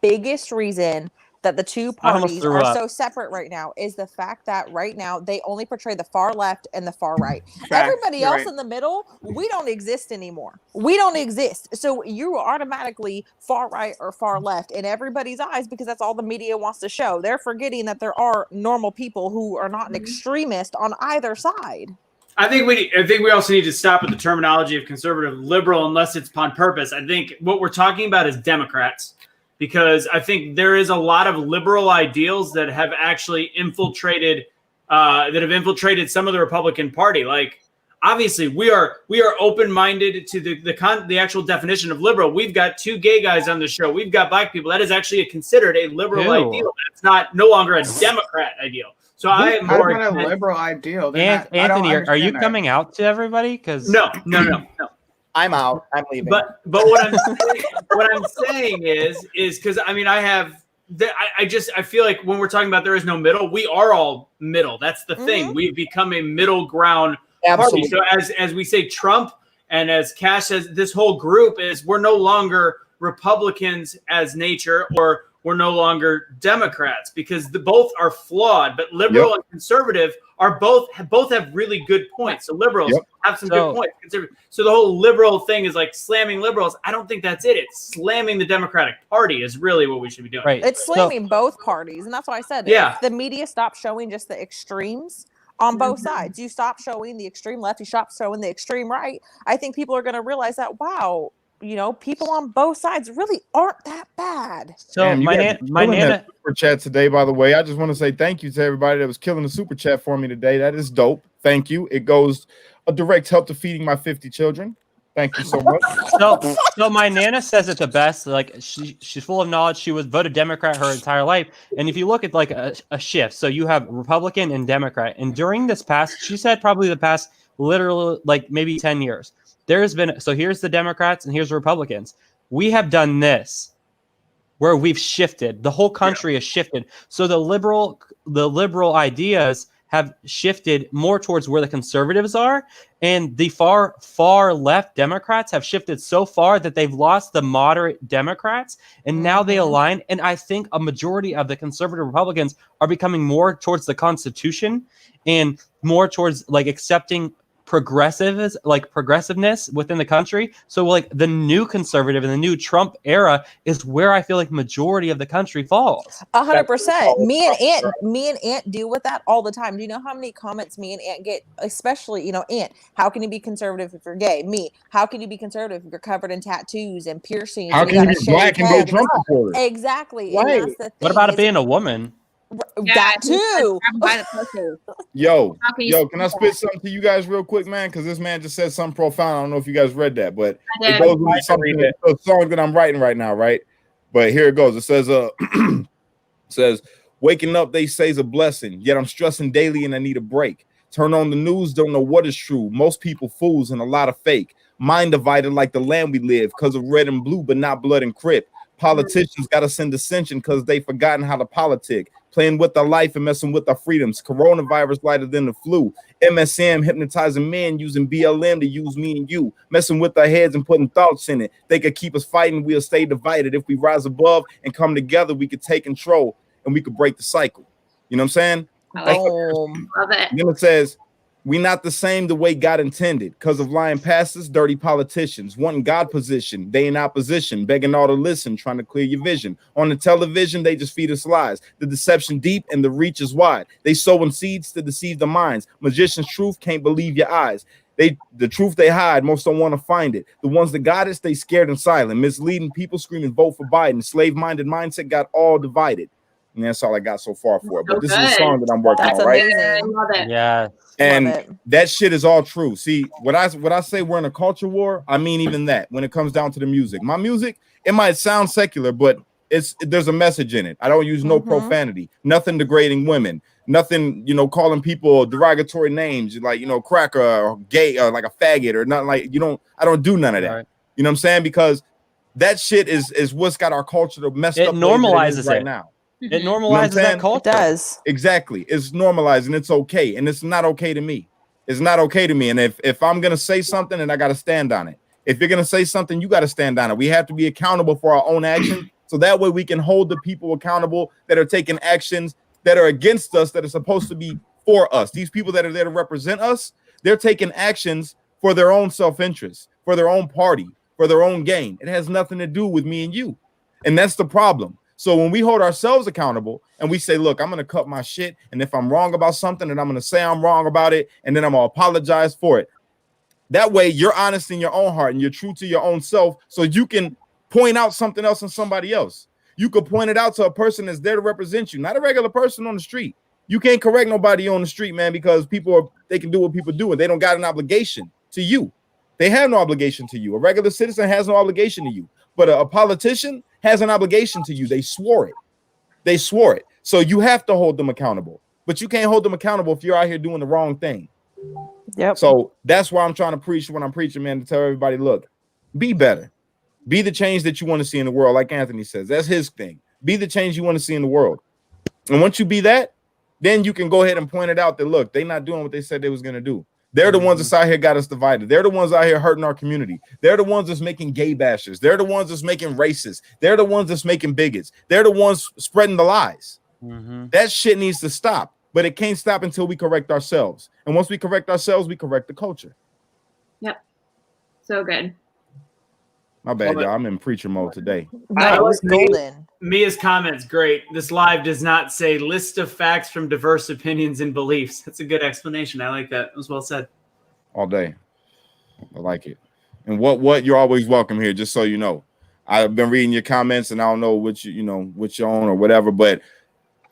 biggest reason that the two parties are so separate right now, is the fact that right now they only portray the far left and the far right. Everybody else in the middle, we don't exist anymore. We don't exist. So you are automatically far right or far left in everybody's eyes, because that's all the media wants to show. They're forgetting that there are normal people who are not an extremist on either side. I think we also need to stop with the terminology of conservative liberal unless it's upon purpose. I think what we're talking about is Democrats. Because I think there is a lot of liberal ideals that have actually infiltrated some of the Republican Party. Like, obviously, we are open-minded to the actual definition of liberal. We've got two gay guys on the show. We've got black people. That is actually considered a liberal ideal. That's no longer a Democrat ideal. So I am more a liberal ideal. Anthony, are you coming out to everybody? Because no. I'm out. I'm leaving. But what I'm saying is because I mean I feel like when we're talking about there is no middle, we are all middle. That's the thing. We've become a middle ground party. So as we say Trump, and as Cash says, this whole group is, we're no longer Republicans as nature, or we're no longer Democrats, because both are flawed. But liberal and conservative are both have really good points. So liberals have some good points. So the whole liberal thing is like slamming liberals. I don't think that's it. It's slamming the Democratic Party is really what we should be doing. Right. It's slamming both parties, and that's why I said if the media stops showing just the extremes on both sides, you stop showing the extreme left, you stop showing the extreme right, I think people are going to realize that, wow, you know, people on both sides really aren't that bad. So my Nana super chat today, by the way. I just want to say thank you to everybody that was killing the super chat for me today. That is dope. Thank you. It goes a direct help to feeding my 50 children. Thank you so much. So my Nana says it the best. Like she's full of knowledge. She was voted Democrat her entire life. And if you look at like a shift, so you have Republican and Democrat. And during this past, she said probably the past literally like maybe 10 years, there's been, so here's the Democrats and here's the Republicans. We have done this where we've shifted. The whole country has shifted. So the liberal ideas have shifted more towards where the conservatives are, and the far left Democrats have shifted so far that they've lost the moderate Democrats, and now they align. And I think a majority of the conservative Republicans are becoming more towards the Constitution and more towards like accepting progressiveness within the country. So like the new conservative and the new Trump era is where I feel like majority of the country falls. 100%. Me and Aunt deal with that all the time. Do you know how many comments me and Aunt get? Especially, you know, Aunt, how can you be conservative if you're gay? Me, how can you be conservative if you're covered in tattoos and piercings? How can you be black and go Trump supporter? Exactly. Right. What about it being a woman? That too. Yo, can I spit something to you guys real quick, man? Because this man just said something profound. I don't know if you guys read that, but it goes into something, a song that I'm writing right now, right? But here it goes. It says, says, waking up, they say, is a blessing, yet I'm stressing daily and I need a break. Turn on the news, don't know what is true. Most people fools and a lot of fake. Mind divided like the land we live because of red and blue, but not blood and crip. Politicians got us in dissension because they forgotten how to politic. Playing with our life and messing with our freedoms. Coronavirus lighter than the flu. MSM hypnotizing men using BLM to use me and you. Messing with our heads and putting thoughts in it. They could keep us fighting. We'll stay divided. If we rise above and come together, we could take control and we could break the cycle. You know what I'm saying? Love it. Then it says, we not the same the way God intended because of lying pastors, dirty politicians, wanting God position. They in opposition, begging all to listen, trying to clear your vision. On the television, they just feed us lies. The deception deep and the reach is wide. They sowing seeds to deceive the minds. Magician's truth can't believe your eyes. The truth they hide, most don't want to find it. The ones that got it, stay scared and silent. Misleading people screaming vote for Biden. Slave-minded mindset got all divided. And that's all I got so far for it. But this is a song that I'm working on, right? Amazing. I love it. Yeah. And that shit is all true. See, what I say we're in a culture war, I mean even that when it comes down to the music. My music, it might sound secular, but there's a message in it. I don't use no profanity, nothing degrading women, nothing, calling people derogatory names like, cracker or gay or like a faggot or nothing like, I don't do none of that. Right. You know what I'm saying? Because that shit is what's got our culture messed up. It normalizes right now. It normalizes that culture. It does. Exactly. It's normalized and it's okay. And it's not okay to me. It's not okay to me. And if I'm going to say something, and I got to stand on it. If you're going to say something, you got to stand on it. We have to be accountable for our own actions. So that way we can hold the people accountable that are taking actions that are against us, that are supposed to be for us. These people that are there to represent us, they're taking actions for their own self-interest, for their own party, for their own gain. It has nothing to do with me and you. And that's the problem. So when we hold ourselves accountable and we say, look, I'm going to cut my shit. And if I'm wrong about something, then I'm going to say I'm wrong about it. And then I'm going to apologize for it. That way you're honest in your own heart and you're true to your own self. So you can point out something else in somebody else. You could point it out to a person that's there to represent you, not a regular person on the street. You can't correct nobody on the street, man, because they can do what people do and they don't got an obligation to you. They have no obligation to you. A regular citizen has no obligation to you, but a politician has an obligation to you. They swore it. They swore it. So you have to hold them accountable, but you can't hold them accountable if you're out here doing the wrong thing. Yep. So that's why I'm trying to preach when I'm preaching, man, to tell everybody, look, be better. Be the change that you want to see in the world. Like Anthony says, that's his thing. Be the change you want to see in the world. And once you be that, then you can go ahead and point it out that, look, they're not doing what they said they was going to do. They're the ones that's out here got us divided. They're the ones out here hurting our community. They're the ones that's making gay bashers. They're the ones that's making racists. They're the ones that's making bigots. They're the ones spreading the lies. That shit needs to stop, but it can't stop until we correct ourselves. And once we correct ourselves, we correct the culture. Yep. So good. My bad, y'all. I'm in preacher mode today. That was golden. Mia's comments, great. This live does not say list of facts from diverse opinions and beliefs. That's a good explanation. I like that. It was well said. All day. I like it. And what you're always welcome here, just so you know. I've been reading your comments and I don't know what what you're on or whatever, but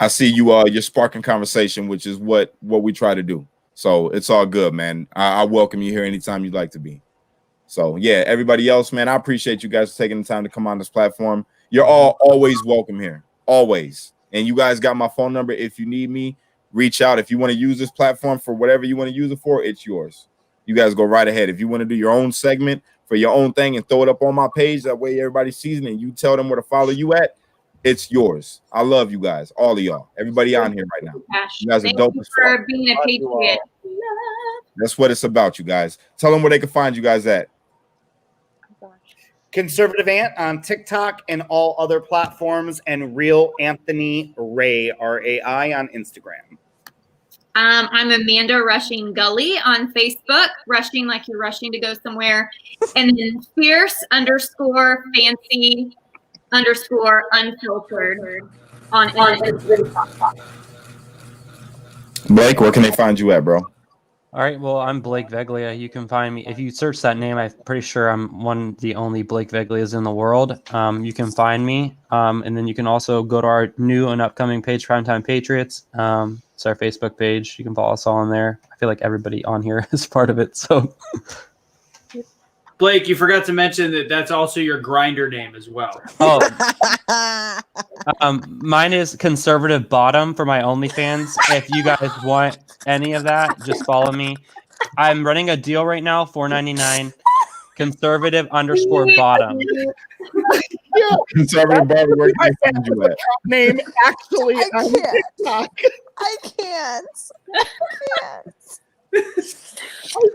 I see you're sparking conversation, which is what we try to do. So it's all good, man. I welcome you here anytime you'd like to be. So yeah, everybody else, man, I appreciate you guys taking the time to come on this platform. You're all always welcome here, always. And you guys got my phone number. If you need me, reach out. If you want to use this platform for whatever you want to use it for, it's yours. You guys go right ahead. If you want to do your own segment for your own thing and throw it up on my page, that way everybody sees it and you tell them where to follow you at, it's yours. I love you guys, all of y'all, everybody on here right now. You guys are dope as fuck. For being a patriot. That's what it's about, you guys. Tell them where they can find you guys at. Conservative Ant on TikTok and all other platforms, and Real Anthony Ray, R-A-I, on Instagram. I'm Amanda Rushing Gully on Facebook, rushing like you're rushing to go somewhere, and then fierce_fancy_unfiltered on Blake, where can they find you at, bro? All right. Well, I'm Blake Veglia. You can find me if you search that name. I'm pretty sure I'm the only Blake Veglias in the world. You can find me, and then you can also go to our new and upcoming page, Primetime Patriots. It's our Facebook page. You can follow us all on there. I feel like everybody on here is part of it. So, Blake, you forgot to mention that that's also your Grindr name as well. Oh, mine is Conservative Bottom for my OnlyFans. If you guys want any of that, just follow me. I'm running a deal right now, $4.99. Conservative_bottom. Yeah. Conservative Bottom. Where can I find you at? Name actually I on can't. TikTok. I can't.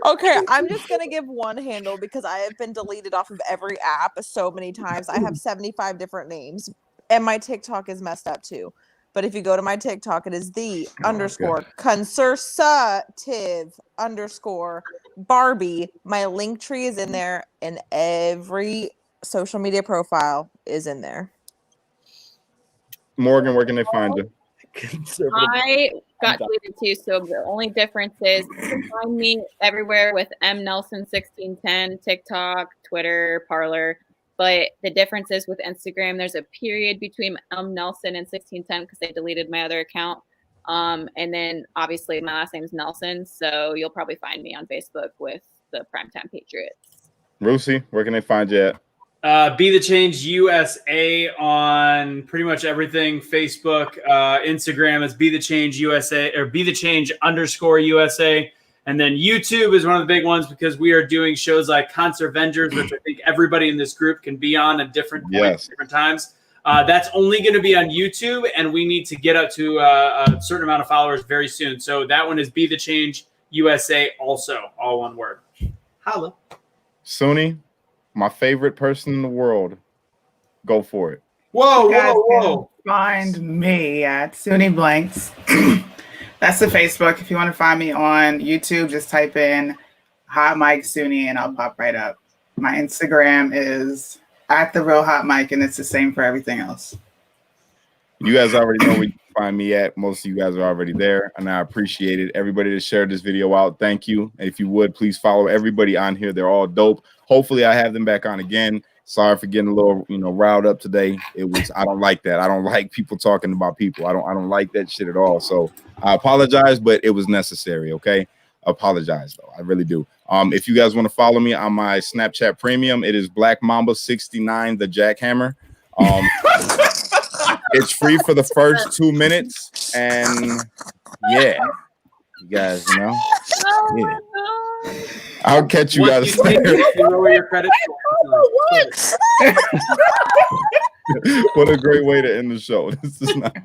Okay, I'm just gonna give one handle because I have been deleted off of every app so many times. I have 75 different names, and my TikTok is messed up too. But if you go to my TikTok, it is the _conservative_Barbie. My link tree is in there, and every social media profile is in there. Morgan, where can they find you? I got deleted too, so the only difference is you can find me everywhere with mnelson1610, TikTok, Twitter, Parler. But the difference is with Instagram, there's a period between Nelson and 1610 because they deleted my other account. And then obviously my last name is Nelson, so you'll probably find me on Facebook with the Primetime Patriots. Rusi, where can they find you at? Be the Change USA on pretty much everything. Facebook, Instagram is Be the Change USA or Be the Change _USA. And then YouTube is one of the big ones because we are doing shows like Concert Avengers, which I think everybody in this group can be on at different points, different times. That's only going to be on YouTube, and we need to get up to a certain amount of followers very soon. So that one is Be the Change USA also, all one word. Holla. Suni, my favorite person in the world. Go for it. Whoa. Find me at Suni Blanks. That's the Facebook. If you want to find me on YouTube, just type in Hot Mike Suni and I'll pop right up. My Instagram is at The Real Hot Mike, and it's the same for everything else. You guys already know where you can find me at. Most of you guys are already there, and I appreciate it. Everybody that shared this video out, thank you. And if you would, please follow everybody on here. They're all dope. Hopefully, I have them back on again. Sorry for getting a little, riled up today. I don't like that. I don't like people talking about people. I don't like that shit at all. So I apologize, but it was necessary. Okay. Apologize though. I really do. If you guys want to follow me on my Snapchat premium, it is Black Mamba 69, the Jackhammer. It's free for the first 2 minutes. And yeah, you guys, yeah. I'll catch you guys later. What a great way to end the show. This is not.